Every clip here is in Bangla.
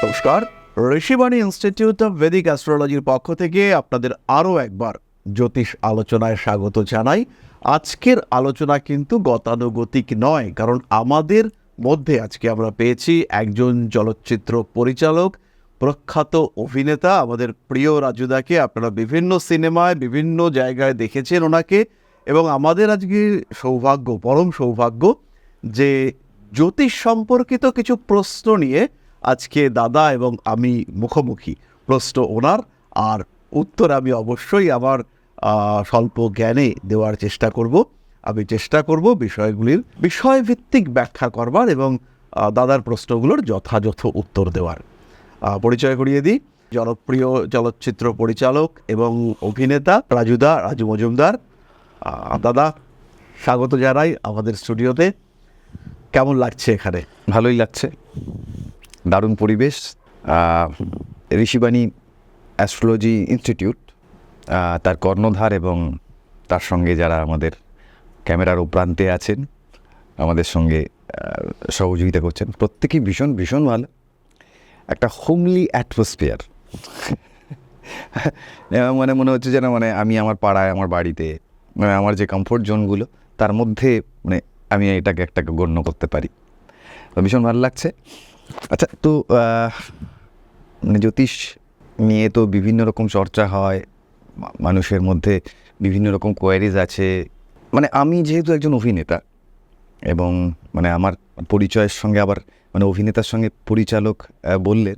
নমস্কার, ঋষিবাণী ইনস্টিটিউট অফ ভেদিক অ্যাস্ট্রোলজির পক্ষ থেকে আপনাদের আরও একবার জ্যোতিষ আলোচনায় স্বাগত জানাই। আজকের আলোচনা কিন্তু গতানুগতিক নয়, কারণ আমাদের মধ্যে আজকে আমরা পেয়েছি একজন চলচ্চিত্র পরিচালক, প্রখ্যাত অভিনেতা, আমাদের প্রিয় রাজুদাকে। আপনারা বিভিন্ন সিনেমায় বিভিন্ন জায়গায় দেখেছেন ওনাকে, এবং আমাদের আজকে সৌভাগ্য, পরম সৌভাগ্য যে জ্যোতিষ সম্পর্কিত কিছু প্রশ্ন নিয়ে আজকে দাদা এবং আমি মুখোমুখি। প্রশ্ন ওনার, আর উত্তর আমি অবশ্যই আমার স্বল্প জ্ঞানে দেওয়ার চেষ্টা করব। আমি চেষ্টা করব বিষয়গুলির বিষয়ভিত্তিক ব্যাখ্যা করবার এবং দাদার প্রশ্নগুলোর যথাযথ উত্তর দেওয়ার। পরিচয় করিয়ে দিই, জনপ্রিয় চলচ্চিত্র পরিচালক এবং অভিনেতা রাজু মজুমদার। দাদা, স্বাগত জানাই আমাদের স্টুডিওতে। কেমন লাগছে এখানে? ভালোই লাগছে, দারুণ পরিবেশ। ঋষিবাণী অ্যাস্ট্রোলজি ইনস্টিটিউট, তার কর্ণধার এবং তার সঙ্গে যারা আমাদের ক্যামেরার প্রান্তে আছেন, আমাদের সঙ্গে সহযোগিতা করছেন, প্রত্যেকেই ভীষণ ভীষণ ভালো। একটা হোমলি অ্যাটমসফিয়ার, মানে মনে হচ্ছে যেন মানে আমি আমার পাড়ায়, আমার বাড়িতে, মানে আমার যে কমফোর্ট জোনগুলো তার মধ্যে মানে আমি এটাকে একটাকে গণ্য করতে পারি। তো ভীষণ ভালো লাগছে। আচ্ছা, তো মানে জ্যোতিষ নিয়ে তো বিভিন্ন রকম চর্চা হয়, মানুষের মধ্যে বিভিন্ন রকম কোয়ারিজ আছে। মানে আমি যেহেতু একজন অভিনেতা এবং মানে আমার পরিচয়ের সঙ্গে আবার মানে অভিনেতার সঙ্গে পরিচালক বললেন,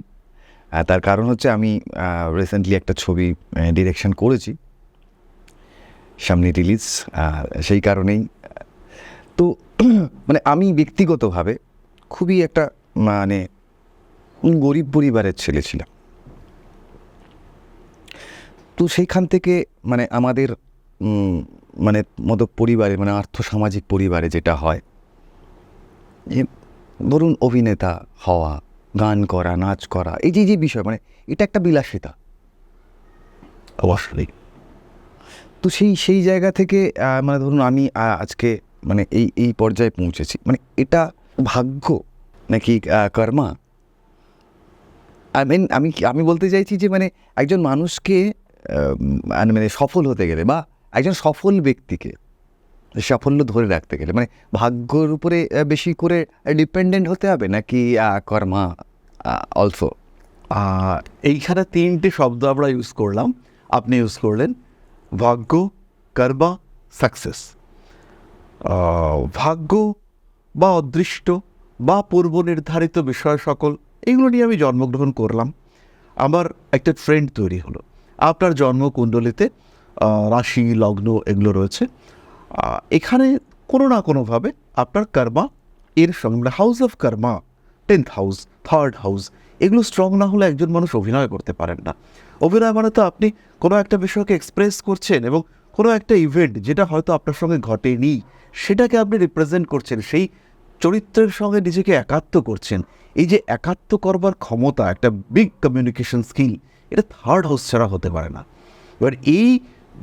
তার কারণ হচ্ছে আমি রিসেন্টলি একটা ছবি ডিরেকশন করেছি, সামনে রিলিজ। সেই কারণেই তো মানে আমি ব্যক্তিগতভাবে খুবই একটা মানে গরিব পরিবারের ছেলে ছিলাম। তো সেইখান থেকে মানে আমাদের মানে মতো পরিবারে, মানে আর্থসামাজিক পরিবারে যেটা হয়, যে ধরুন অভিনেতা হওয়া, গান করা, নাচ করা, এই যে বিষয়, মানে এটা একটা বিলাসিতা অবশ্যই। তো সেই জায়গা থেকে মানে ধরুন আমি আজকে মানে এই পর্যায়ে পৌঁছেছি, মানে এটা ভাগ্য নাকি কর্মা? আমি বলতে চাইছি যে মানে একজন মানুষকে মানে সফল হতে গেলে বা একজন সফল ব্যক্তিকে সাফল্য ধরে রাখতে গেলে মানে ভাগ্যর উপরে বেশি করে ডিপেন্ডেন্ট হতে হবে নাকি কর্মা অলসো? এইখানে তিনটে শব্দ আমরা ইউজ করলাম, আপনি ইউজ করলেন ভাগ্য, কর্মা, সাকসেস। ভাগ্য বা অদৃষ্ট বা পূর্ব নির্ধারিত বিষয় সকল, এগুলো নিয়ে আমি জন্মগ্রহণ করলাম। আমার একটা ট্রেন্ড তৈরি হলো। আপনার জন্মকুণ্ডলিতে রাশি, লগ্ন এগুলো রয়েছে। এখানে কোনো না কোনোভাবে আপনার কর্মা এর সঙ্গে, মানে house of Karma, 10th house, 3rd house, এগুলো স্ট্রং না হলে একজন মানুষ অভিনয় করতে পারেন না। অভিনয় মানে তো আপনি কোনো একটা বিষয়কে এক্সপ্রেস করছেন এবং কোনো একটা ইভেন্ট যেটা হয়তো আপনার সঙ্গে ঘটেনি সেটাকে আপনি রিপ্রেজেন্ট করছেন, সেই চরিত্রের সঙ্গে নিজেকে একাত্ম করছেন। এই যে একাত্ম করবার ক্ষমতা, একটা বিগ কমিউনিকেশন স্কিল, এটা 3rd হাউস ছাড়া হতে পারে না। এবার এই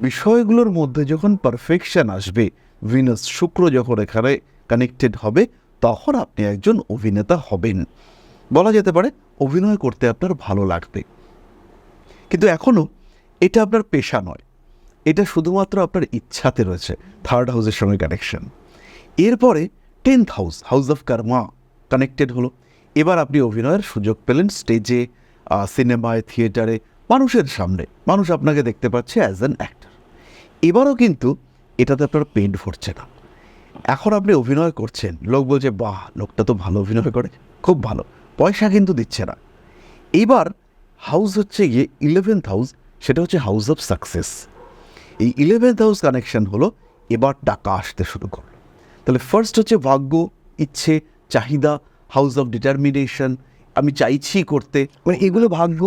বিষয়গুলোর মধ্যে যখন পারফেকশন আসবে, ভিনাস শুক্র যখন এখানে কানেক্টেড হবে, তখন আপনি একজন অভিনেতা হবেন। বলা যেতে পারে অভিনয় করতে আপনার ভালো লাগবে। কিন্তু এখনও এটা আপনার পেশা নয়, এটা শুধুমাত্র আপনার ইচ্ছাতে রয়েছে। 3rd হাউসের সঙ্গে কানেকশন, এরপরে 10th house, house of Karma connected হলো। এবার আপনি অভিনয়ের সুযোগ পেলেন স্টেজে, সিনেমায়, থিয়েটারে, মানুষের সামনে, মানুষ আপনাকে দেখতে পাচ্ছে অ্যাজ অ্যান অ্যাক্টর। এবারও কিন্তু এটাতে আপনার পেইন্ট ফুটছে না। এখন আপনি অভিনয় করছেন, লোক বলছে বাহ, লোকটা তো ভালো অভিনয় করে, খুব ভালো, পয়সা কিন্তু দিচ্ছে না। এবার হাউস হচ্ছে গিয়ে 11th হাউস, সেটা হচ্ছে হাউস অফ সাকসেস। এই 11th হাউস কানেকশন হলো, এবার টাকা আসতে শুরু করলো। তাহলে ফার্স্ট হচ্ছে ভাগ্য, ইচ্ছে, চাহিদা, হাউস অফ ডিটারমিনেশন, আমি চাইছি করতে, মানে এগুলো ভাগ্য,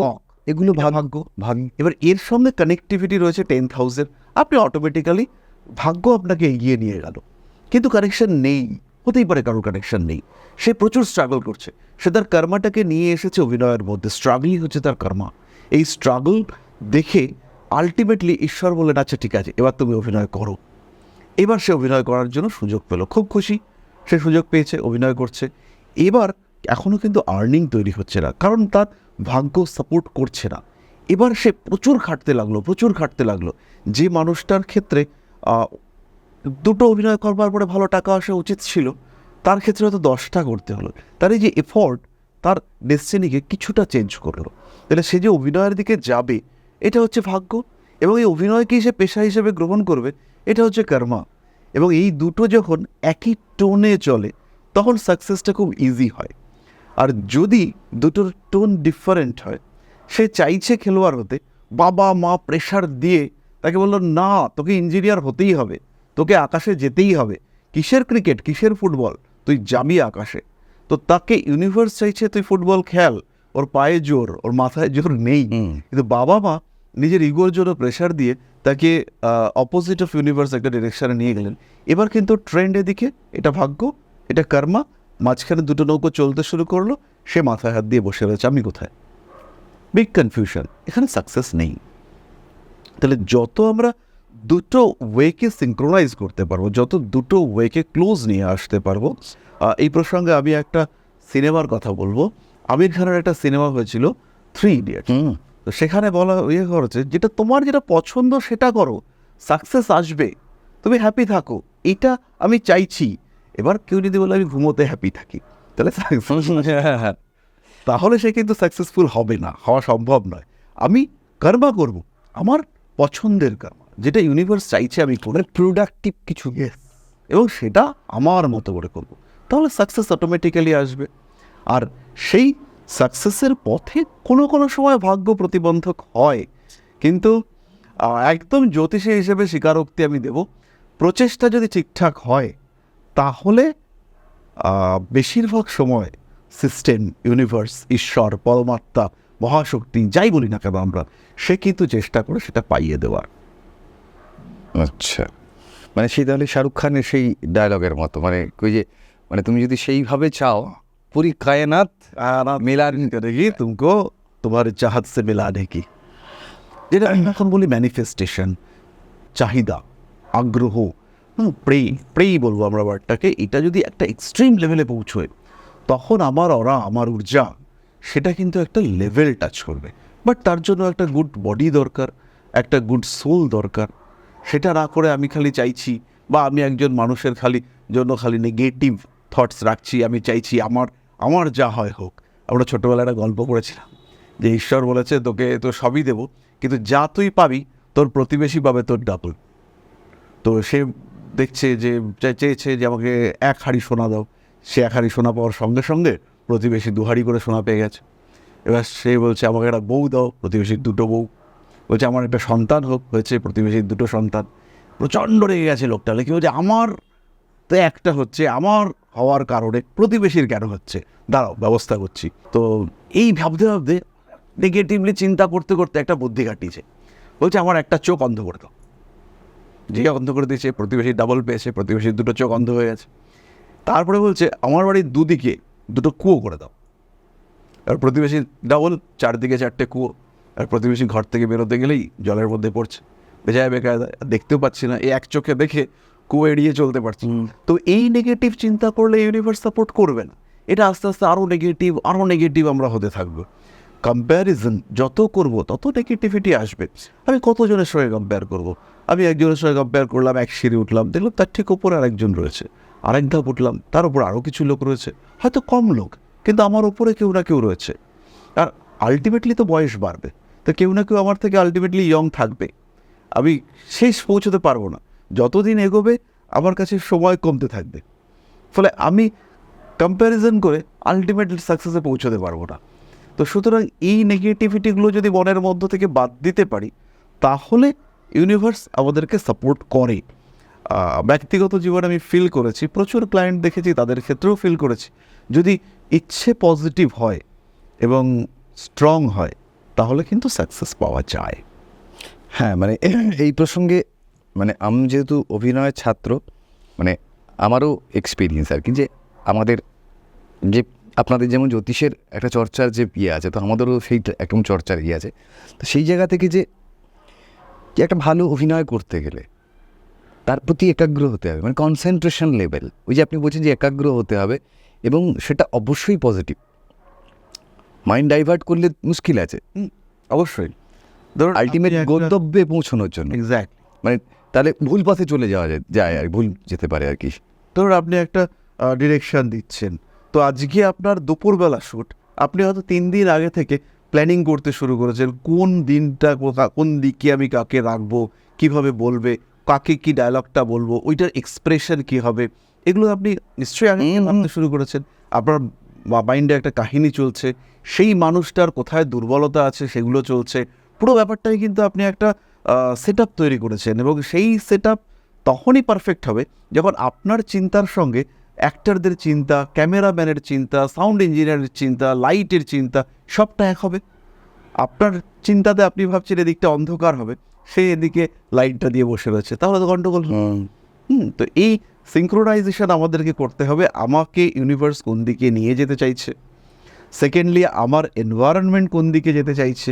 এগুলো ভাগ্য। এবার এর সঙ্গে কানেক্টিভিটি রয়েছে 10th হাউসের, আপনি অটোমেটিক্যালি ভাগ্য আপনাকে এগিয়ে নিয়ে গেল। কিন্তু কানেকশন নেই, হতেই পারে কারোর কানেকশন নেই, সে প্রচুর স্ট্রাগল করছে, সে তার কর্মাটাকে নিয়ে এসেছে অভিনয়ের মধ্যে, স্ট্রাগলই হচ্ছে তার কর্মা। এই স্ট্রাগল দেখে আলটিমেটলি ঈশ্বর বললেন আচ্ছা ঠিক আছে, এবার তুমি অভিনয় করো। এবার সে অভিনয় করার জন্য সুযোগ পেল, খুব খুশি, সে সুযোগ পেয়েছে, অভিনয় করছে। এবার এখনও কিন্তু আর্নিং তৈরি হচ্ছে না, কারণ তার ভাগ্য সাপোর্ট করছে না। এবার সে প্রচুর খাটতে লাগলো। যে মানুষটার ক্ষেত্রে দুটো অভিনয় করবার পরে ভালো টাকা আসা উচিত ছিল, তার ক্ষেত্রে হয়তো 10টা করতে হলো। তার এই যে এফোর্ট তার ডেস্টিনিকে কিছুটা চেঞ্জ করলো। তাহলে সে যে অভিনয়ের দিকে যাবে, এটা হচ্ছে ভাগ্য, এবং এই অভিনয়কেই সে পেশা হিসেবে গ্রহণ করবে, এটা হচ্ছে কর্মা। এবং এই দুটো যখন একই টোনে চলে, তখন সাকসেসটা খুব ইজি হয়। আর যদি দুটোর টোন ডিফারেন্ট হয়, সে চাইছে খেলোয়াড় হতে, বাবা মা প্রেশার দিয়ে তাকে বললো, না তোকে ইঞ্জিনিয়ার হতেই হবে, তোকে আকাশে যেতেই হবে, কিসের ক্রিকেট কিসের ফুটবল, তুই যাবি আকাশে। তো তাকে ইউনিভার্স চাইছে তুই ফুটবল খেল, ওর পায়ে জোর, ওর মাথায় জোর নেই, কিন্তু বাবা মা নিজের ইগোর জন্য প্রেশার দিয়ে তাকে অপোজিট অফ ইউনিভার্স একটা ডিরেকশনে নিয়ে গেলেন। এবার কিন্তু ট্রেন্ড এদিকে, এটা ভাগ্য, এটা কর্মা, মাঝখানে দুটো নৌকো চলতে শুরু করলো, সে মাথায় হাত দিয়ে বসে রয়েছে, আমি কোথায়? বিগ কনফিউশন, এখানে সাকসেস নেই। তাহলে যত আমরা দুটো ওয়েকে সিঙ্ক্রোনাইজ করতে পারবো, যত দুটো ওয়েকে ক্লোজ নিয়ে আসতে পারবো। এই প্রসঙ্গে আমি একটা সিনেমার কথা বলবো। আমির খানের একটা সিনেমা হয়েছিল 3 ইডিয়টস। তো সেখানে বলা করেছে, যেটা পছন্দ সেটা করো, সাকসেস আসবে, তুমি হ্যাপি থাকো, এটা আমি চাইছি। এবার কেউ যদি বলে আমি ঘুমোতে হ্যাপি থাকি, তাহলে তাহলে সে কিন্তু সাকসেসফুল হবে না, হওয়া সম্ভব নয়। আমি কর্মা করব, আমার পছন্দের কর্মা, যেটা ইউনিভার্স চাইছে আমি করব, প্রোডাক্টিভ কিছু। এবং সেটা আমার মতো করে করব, তাহলে সাকসেস অটোমেটিক্যালি আসবে। আর সেই সাকসেসের পথে কোনো সময় ভাগ্য প্রতিবন্ধক হয়, কিন্তু একদম জ্যোতিষী হিসেবে স্বীকারোক্তি আমি দেব, প্রচেষ্টা যদি ঠিকঠাক হয়, তাহলে বেশিরভাগ সময় সিস্টেম, ইউনিভার্স, ঈশ্বর, পরমাত্মা, মহাশক্তি, যাই বলি না কেন আমরা, সে কিন্তু চেষ্টা করে সেটা পাইয়ে দেওয়ার। আচ্ছা, মানে সেই তাহলে শাহরুখ খানের সেই ডায়লগের মতো, মানে ওই যে, মানে তুমি যদি সেইভাবে চাও, পুরি কায়নাত মিলান করেগি তুমকো তোমার চাহাত সে মিলানে কি, যেটা আমি এখন বলি ম্যানিফেস্টেশন, চাহিদা, আগ্রহ, প্রেই বলবো আমরা ওয়ার্ডটাকে। এটা যদি একটা এক্সট্রিম লেভেলে পৌঁছয়, তখন আমার আমার ঊর্জা, সেটা কিন্তু একটা লেভেল টাচ করবে। বাট তার জন্য একটা গুড বডি দরকার, একটা গুড সোল দরকার। সেটা না করে আমি খালি চাইছি, বা আমি একজন মানুষের খালি নেগেটিভ থটস রাখছি, আমি চাইছি আমার যা হয় হোক। আমরা ছোটোবেলায় একটা গল্প পড়েছিলাম যে ঈশ্বর বলেছে তোকে তো সবই দেবো, কিন্তু যা তুই পাবি তোর প্রতিবেশী পাবে তোর ডাবল। তো সে দেখছে যে চেয়েছে যে আমাকে 1 হাঁড়ি সোনা দাও, সে 1 হাঁড়ি সোনা পাওয়ার সঙ্গে সঙ্গে প্রতিবেশী 2 হাঁড়ি করে সোনা পেয়ে গেছে। এবার সে বলছে আমাকে একটা বউ দাও, প্রতিবেশীর 2টো বউ। বলছে আমার একটা সন্তান হোক, হয়েছে প্রতিবেশীর 2টো সন্তান। প্রচণ্ড রেগে গেছে লোকটা, কি বলছে আমার তো একটা হচ্ছে, আমার হওয়ার কারণে প্রতিবেশীর কেন হচ্ছে, দাঁড়াও ব্যবস্থা করছি। তো এই ভাবতে ভাবতে, নেগেটিভলি চিন্তা করতে করতে একটা বুদ্ধি কাটিয়েছে। বলছে আমার একটা চোখ অন্ধ করে দাও। যে অন্ধ করে দিয়েছে, প্রতিবেশী ডাবল পেয়েছে, প্রতিবেশীর 2টো চোখ অন্ধ হয়ে গেছে। তারপরে বলছে আমার বাড়ির দুদিকে 2টো কুয়ো করে দাও। আর প্রতিবেশী ডাবল, 4দিকে 4টে কুয়ো। আর প্রতিবেশী ঘর থেকে বেরোতে গেলেই জলের মধ্যে পড়ছে, বেজায় বেকায়দা, দেখতেও পাচ্ছি না, এই এক চোখে দেখে কুয়ো এড়িয়ে চলতে পারছি। তো এই নেগেটিভ চিন্তা করলে ইউনিভার্স সাপোর্ট করবে না। এটা আস্তে আস্তে আরও নেগেটিভ আমরা হতে থাকবো। কম্প্যারিজন যত করব তত নেগেটিভিটি আসবে। আমি কতজনের সঙ্গে কম্পেয়ার করব? আমি একজনের সঙ্গে কম্পেয়ার করলাম, এক সিঁড়ি উঠলাম, দেখলাম তার ঠিক ওপরে আরেকজন রয়েছে, আরেক ধাপ উঠলাম, তার উপর আরও কিছু লোক রয়েছে, হয়তো কম লোক, কিন্তু আমার ওপরে কেউ না কেউ রয়েছে। আর আলটিমেটলি তো বয়স বাড়বে, তো কেউ না কেউ আমার থেকে আলটিমেটলি ইয়ং থাকবে। আমি শেষ পৌঁছতে পারবো না, যতদিন এগোবে আমার কাছে সময় কমতে থাকবে। ফলে আমি কম্প্যারিজন করে আলটিমেটলি সাকসেসে পৌঁছতে পারবো না। তো সুতরাং এই নেগেটিভিটিগুলো যদি মনের মধ্য থেকে বাদ দিতে পারি, তাহলে ইউনিভার্স আমাদেরকে সাপোর্ট করে। ব্যক্তিগত জীবনে আমি ফিল করেছি, প্রচুর ক্লায়েন্ট দেখেছি, তাদের ক্ষেত্রেও ফিল করেছি, যদি ইচ্ছে পজিটিভ হয় এবং স্ট্রং হয়, তাহলে কিন্তু সাকসেস পাওয়া যায়। হ্যাঁ, মানে এই প্রসঙ্গে, মানে আমি যেহেতু অভিনয়ের ছাত্র, মানে আমারও এক্সপিরিয়েন্স আর কি, যে আমাদের যে আপনাদের যেমন জ্যোতিষের একটা চর্চার যে আছে, তো আমাদেরও সেই একদম চর্চার আছে। তো সেই জায়গা থেকে যে একটা ভালো অভিনয় করতে গেলে তার প্রতি একাগ্র হতে হবে, মানে কনসেন্ট্রেশন লেভেল, ওই যে আপনি বলছেন যে একাগ্র হতে হবে, এবং সেটা অবশ্যই পজিটিভ। মাইন্ড ডাইভার্ট করলে মুশকিল আছে অবশ্যই। ধরুন আলটিমেট গন্তব্যে পৌঁছানোর জন্য। এক্স্যাক্ট, মানে তাহলে ভুল পথে চলে যাওয়া যায় আর ভুল যেতে পারে আর কি। ধরুন আপনি একটা ডিরেকশন দিচ্ছেন, তো আজকে আপনার দুপুরবেলা শ্যুট, আপনি হয়তো 3 দিন আগে থেকে প্ল্যানিং করতে শুরু করেছেন, কোন দিনটা কোন দিকে আমি কাকে রাখবো, কিভাবে বলবে, কাকে কি ডায়লগটা বলবো, ওইটার এক্সপ্রেশন কি হবে, এগুলো আপনি নিশ্চয়ই আগে থেকে ভাবতে শুরু করেছেন। আপনার মাইন্ডে একটা কাহিনী চলছে, সেই মানুষটার কোথায় দুর্বলতা আছে সেগুলো চলছে, পুরো ব্যাপারটাই কিন্তু আপনি একটা সেট আপ তৈরি করেছেন, এবং সেই সেট আপ তখনই পারফেক্ট হবে যখন আপনার চিন্তার সঙ্গে অ্যাক্টরদের চিন্তা, ক্যামেরাম্যানের চিন্তা, সাউন্ড ইঞ্জিনিয়ারের চিন্তা, লাইটের চিন্তা সবটা এক হবে। আপনার চিন্তাতে আপনি ভাবছেন এদিকটা অন্ধকার হবে, সে এদিকে লাইটটা দিয়ে বসে রয়েছে, তাহলে তো গন্ডগোল হবে। তো এই সিঙ্ক্রোনাইজেশন আমাদেরকে করতে হবে। আমাকে ইউনিভার্স কোন দিকে নিয়ে যেতে চাইছে, সেকেন্ডলি আমার এনভায়রনমেন্ট কোন দিকে যেতে চাইছে,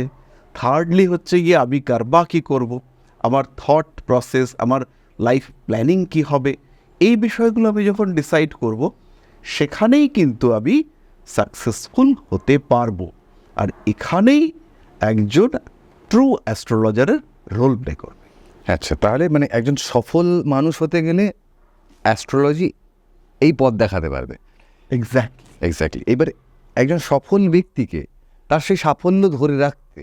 থার্ডলি হচ্ছে গিয়ে আমি কারবা কী করব, আমার থট প্রসেস, আমার লাইফ প্ল্যানিং কি হবে, এই বিষয়গুলো আমি যখন ডিসাইড করব, সেখানেই কিন্তু আমি সাকসেসফুল হতে পারবো। আর এখানেই একজন ট্রু অ্যাস্ট্রোলজারের রোল প্লে করবে। আচ্ছা, তাহলে মানে একজন সফল মানুষ হতে গেলে অ্যাস্ট্রোলজি এই পথ দেখাতে পারবে। এক্স্যাক্টলি। এবার একজন সফল ব্যক্তিকে তার সেই সাফল্য ধরে রাখতে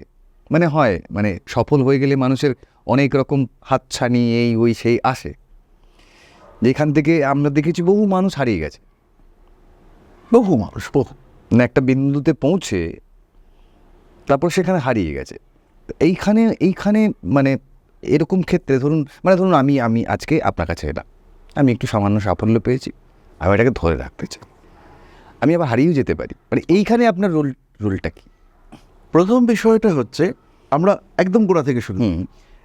মানে সফল হয়ে গেলে মানুষের অনেক রকম হাতছানি এই ওই সেই আসে, যেখান থেকে আমরা দেখেছি বহু মানুষ হারিয়ে গেছে, বহু মানে একটা বিন্দুতে পৌঁছে তারপর সেখানে হারিয়ে গেছে। তো এইখানে মানে এরকম ক্ষেত্রে ধরুন আমি আজকে আপনার কাছে এলাম, আমি একটু সামান্য সাফল্য পেয়েছি, আমি এটাকে ধরে রাখতে চাই, আমি আবার হারিয়েও যেতে পারি, মানে এইখানে আপনার রোলটা কি? প্রথম বিষয়টা হচ্ছে, আমরা একদম গোড়া থেকে শুরু।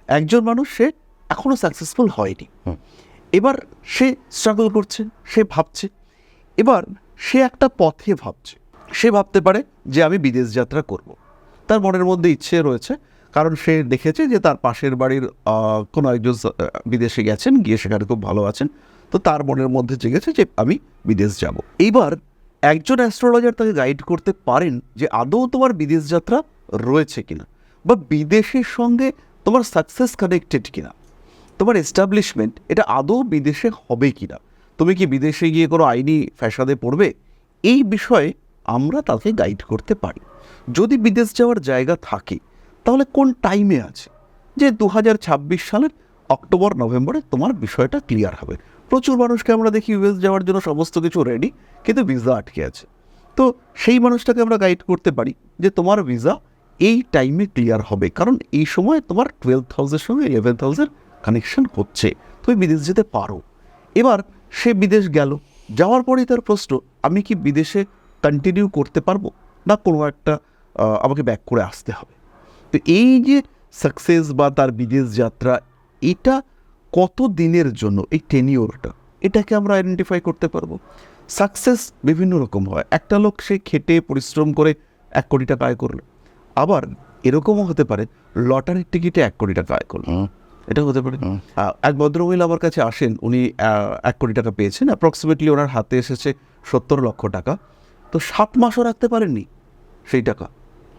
একজন মানুষ সে এখনো সাকসেসফুল হয়নি, এবার সে স্ট্রাগল করছে, সে ভাবছে, এবার সে একটা পথে ভাবছে। সে ভাবতে পারে যে আমি বিদেশ যাত্রা করব, তার মনের মধ্যে ইচ্ছে রয়েছে, কারণ সে দেখেছে যে তার পাশের বাড়ির কোনো একজন বিদেশে গেছেন, গিয়ে সেখানে খুব ভালো আছেন, তো তার মনের মধ্যে জেগেছে যে আমি বিদেশ যাব। এইবার একজন অ্যাস্ট্রোলজার তাকে গাইড করতে পারেন যে আদৌ তোমার বিদেশ যাত্রা রয়েছে কিনা, বা বিদেশের সঙ্গে তোমার সাকসেস কানেক্টেড কিনা, তোমার এস্টাবলিশমেন্ট এটা আদৌ বিদেশে হবে কিনা, তুমি কি বিদেশে গিয়ে কোনো আইনি ফ্যাসাদে পড়বে, এই বিষয়ে আমরা তাকে গাইড করতে পারি। যদি বিদেশ যাওয়ার জায়গা থাকে, তাহলে কোন টাইমে আছে, যে 2026 সালের অক্টোবর নভেম্বরে তোমার বিষয়টা ক্লিয়ার হবে। প্রচুর মানুষকে আমরা দেখি ইউএস যাওয়ার জন্য সমস্ত কিছু রেডি, কিন্তু ভিসা আটকে আছে, তো সেই মানুষটাকে আমরা গাইড করতে পারি যে তোমার ভিসা এই টাইমে ক্লিয়ার হবে, কারণ এই সময় তোমার 12th হাউসের সঙ্গে 11th হাউসের কানেকশন হচ্ছে, তুমি বিদেশ যেতে পারো। এবার সে বিদেশ গেল, যাওয়ার পরেই তার প্রশ্ন, আমি কি বিদেশে কন্টিনিউ করতে পারবো, না কোনো একটা আমাকে ব্যাক করে আসতে হবে। তো এই যে সাকসেস বা তার বিদেশ যাত্রা, এটা কত দিনের জন্য, এই টেনিওরটা, এটাকে আমরা আইডেন্টিফাই করতে পারবো। সাকসেস বিভিন্ন রকম হয়। একটা লোক সে খেটে পরিশ্রম করে 1 কোটি টাকা আয় করলো, আবার এরকমও হতে পারে লটারির টিকিটে 1 কোটি টাকা আয় করলো, এটা হতে পারে। এক ভদ্রমহিলা আমার কাছে আসেন, উনি 1 কোটি টাকা পেয়েছেন, অ্যাপ্রক্সিমেটলি ওনার হাতে এসেছে 70 লক্ষ টাকা, তো 7 মাসও রাখতে পারেননি সেই টাকা।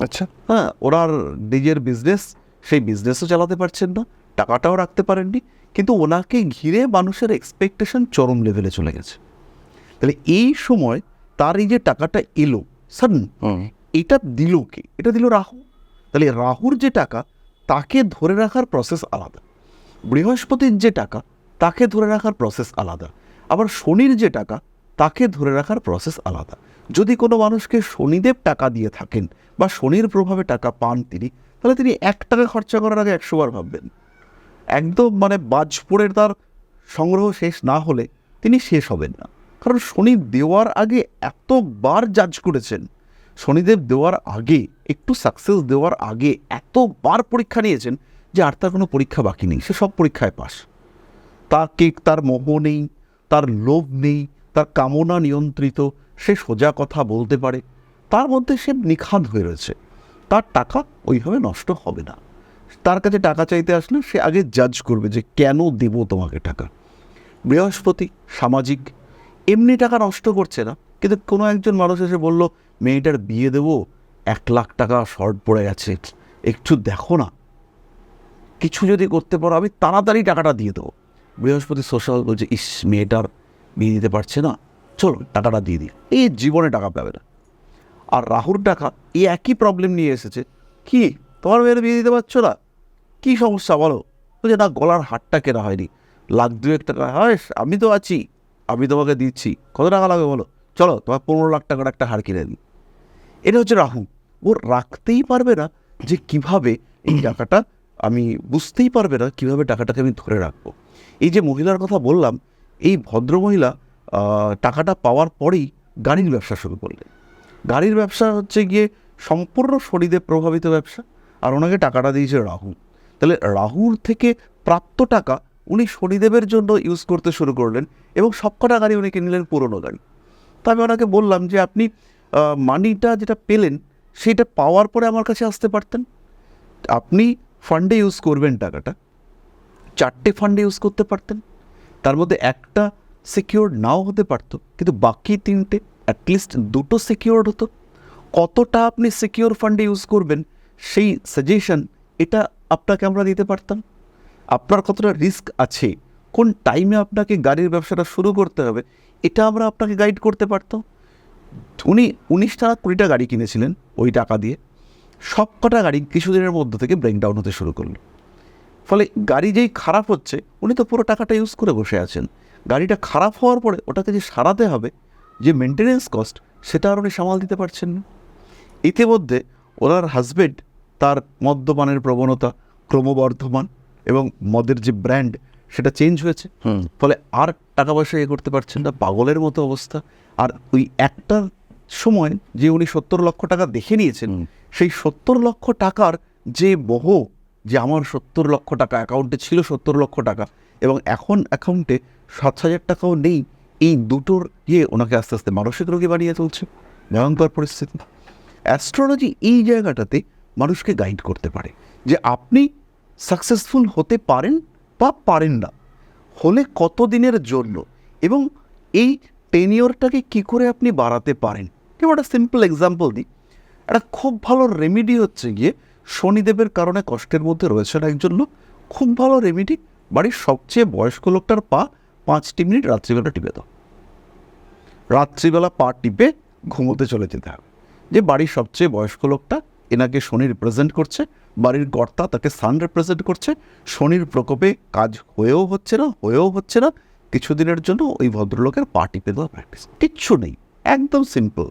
আচ্ছা, হ্যাঁ, ওনার নিজের বিজনেস, সেই বিজনেসও চালাতে পারছেন না, টাকাটাও রাখতে পারেননি, কিন্তু ওনাকে ঘিরে মানুষের এক্সপেকটেশন চরম লেভেলে চলে গেছে। তাহলে এই সময় তার এই যে টাকাটা এলো সাডেন, এটা দিল কে? এটা দিল রাহু। তাহলে রাহুর যে টাকা, তাকে ধরে রাখার প্রসেস আলাদা, বৃহস্পতির যে টাকা তাকে ধরে রাখার প্রসেস আলাদা, আবার শনির যে টাকা তাকে ধরে রাখার প্রসেস আলাদা। যদি কোনো মানুষকে শনিদেব টাকা দিয়ে থাকেন বা শনির প্রভাবে টাকা পান তিনি, তাহলে তিনি 1 টাকা খরচা করার আগে 100 বার ভাববেন। একদম মানে বাজ পড়ে তার সংগ্রহ শেষ না হলে তিনি শেষ হবেন না, কারণ শনি দেওয়ার আগে এতবার জাজ করেছেন, শনিদেব দেওয়ার আগে, একটু সাকসেস দেওয়ার আগে এতবার পরীক্ষা নিয়েছেন যে আর তার কোনো পরীক্ষা বাকি নেই, সে সব পরীক্ষায় পাস। তার মোহ নেই, তার লোভ নেই, তার কামনা নিয়ন্ত্রিত, সে সোজা কথা বলতে পারে, তার মধ্যে সে নিখাদ হয়ে রয়েছে, তার টাকা ওইভাবে নষ্ট হবে না। তার কাছে টাকা চাইতে আসলে সে আগে জাজ করবে যে কেন দেব তোমাকে টাকা। বৃহস্পতি সামাজিক, এমনি টাকা নষ্ট করছে না, কিন্তু কোনো একজন মানুষ এসে বলল মেয়েটার বিয়ে দেবো, 1,00,000 টাকা শর্ট পড়ে গেছে, একটু দেখো না, কিছু যদি করতে পারো আমি তাড়াতাড়ি টাকাটা দিয়ে দেবো। বৃহস্পতি সোশ্যাল বলছে, ইস মেয়েটার বিয়ে দিতে পারছে না, চলো টাকাটা দিয়ে দিই, এই জীবনে টাকা পাবে না। আর রাহুর টাকা এই একই প্রবলেম নিয়ে এসেছে, কি তোমার মেয়ের বিয়ে দিতে পারছো না, কী সমস্যা বলো? বলছে না, গলার হারটা কেনা হয়নি, 1,02,000 টাকা হয়, আমি তো আছি, আমি তোমাকে দিচ্ছি, কত টাকা লাগবে বলো, চলো তোমার 15,00,000 টাকার একটা হার কিনে দিই। এটা হচ্ছে রাহু। ও রাখতেই পারবে না যে কিভাবে এই টাকাটা, আমি বুঝতেই পারবে না কিভাবে টাকাটাকে আমি ধরে রাখবো। এই যে মহিলার কথা বললাম, এই ভদ্রমহিলা টাকাটা পাওয়ার পরেই গাড়ির ব্যবসা শুরু করলেন। গাড়ির ব্যবসা হচ্ছে গিয়ে সম্পূর্ণ শনিদেব প্রভাবিত ব্যবসা, আর ওনাকে টাকাটা দিয়েছে রাহু। তাহলে রাহুর থেকে প্রাপ্ত টাকা উনি শনিদেবের জন্য ইউজ করতে শুরু করলেন, এবং সবকটা গাড়ি উনি কিনলেন পুরনো গাড়ি। তো আমি ওনাকে বললাম যে আপনি মানিটা যেটা পেলেন সেটা পাওয়ার পরে আমার কাছে আসতে পারতেন। আপনি ফান্ডে ইউজ করবেন টাকাটা, 4টে ফান্ডে ইউজ করতে পারতেন, তার মধ্যে একটা সিকিউরড নাও হতে পারতো, কিন্তু বাকি 3টে অ্যাটলিস্ট 2টো সিকিউরড হতো। কতটা আপনি সিকিউর ফান্ডে ইউজ করবেন সেই সাজেশন এটা আপনাকে আমরা দিতে পারতাম। আপনার কতটা রিস্ক আছে, কোন টাইমে আপনাকে গাড়ির ব্যবসাটা শুরু করতে হবে, এটা আমরা আপনাকে গাইড করতে পারতাম। উনি 19টা 20টা গাড়ি কিনেছিলেন ওই টাকা দিয়ে, সব কটা গাড়ি কিছুদিনের মধ্যে থেকে ব্রেকডাউন হতে শুরু করলো। ফলে গাড়ি যেই খারাপ হচ্ছে, উনি তো পুরো টাকাটা ইউজ করে বসে আছেন, গাড়িটা খারাপ হওয়ার পরে ওটাকে যে সারাতে হবে, যে মেনটেনেন্স কস্ট, সেটা আর উনি সামাল দিতে পারছেন না। ইতিমধ্যে ওনার হাজবেন্ড, তার মদ্যপানের প্রবণতা ক্রমবর্ধমান, এবং মদের যে ব্র্যান্ড সেটা চেঞ্জ হয়েছে, ফলে আর টাকা পয়সা করতে পারছেন না, পাগলের মতো অবস্থা। আর ওই একটা সময় যে উনি 70 লক্ষ টাকা দেখে নিয়েছেন, সেই 70 লক্ষ টাকার যে যে আমার 70 লক্ষ টাকা অ্যাকাউন্টে ছিল, 70 লক্ষ টাকা, এবং এখন অ্যাকাউন্টে 7,000 টাকাও নেই, এই দুটোর ওনাকে আস্তে আস্তে মানসিক রোগী বানিয়ে তুলছে। ভয়ঙ্কর পরিস্থিতি। অ্যাস্ট্রোলজি এই জায়গাটাতে মানুষকে গাইড করতে পারে যে আপনি সাকসেসফুল হতে পারেন বা পারেন না, হলে কত দিনের জন্য, এবং এই টেনিওরটাকে কী করে আপনি বাড়াতে পারেন। কেউ একটা সিম্পল এক্সাম্পল দিই, একটা খুব ভালো রেমেডি হচ্ছে গিয়ে, শনিদেবের কারণে কষ্টের মধ্যে রয়েছেন একজন লোক, খুব ভালো রেমেডি, বাড়ির সবচেয়ে বয়স্ক লোকটার পা 5টি মিনিট রাত্রিবেলা টিপে দাও, রাত্রিবেলা পা টিপে ঘুমোতে চলে যেতে হবে। যে বাড়ির সবচেয়ে বয়স্ক লোকটা, এনাকে শনি রিপ্রেজেন্ট করছে, বাড়ির কর্তা তাকে সান রিপ্রেজেন্ট করছে, শনির প্রকোপে কাজ হয়েও হচ্ছে না, কিছুদিনের জন্য ওই ভদ্রলোকের পা টিপে দেওয়া প্র্যাকটিস, কিচ্ছু নেই, একদম সিম্পল।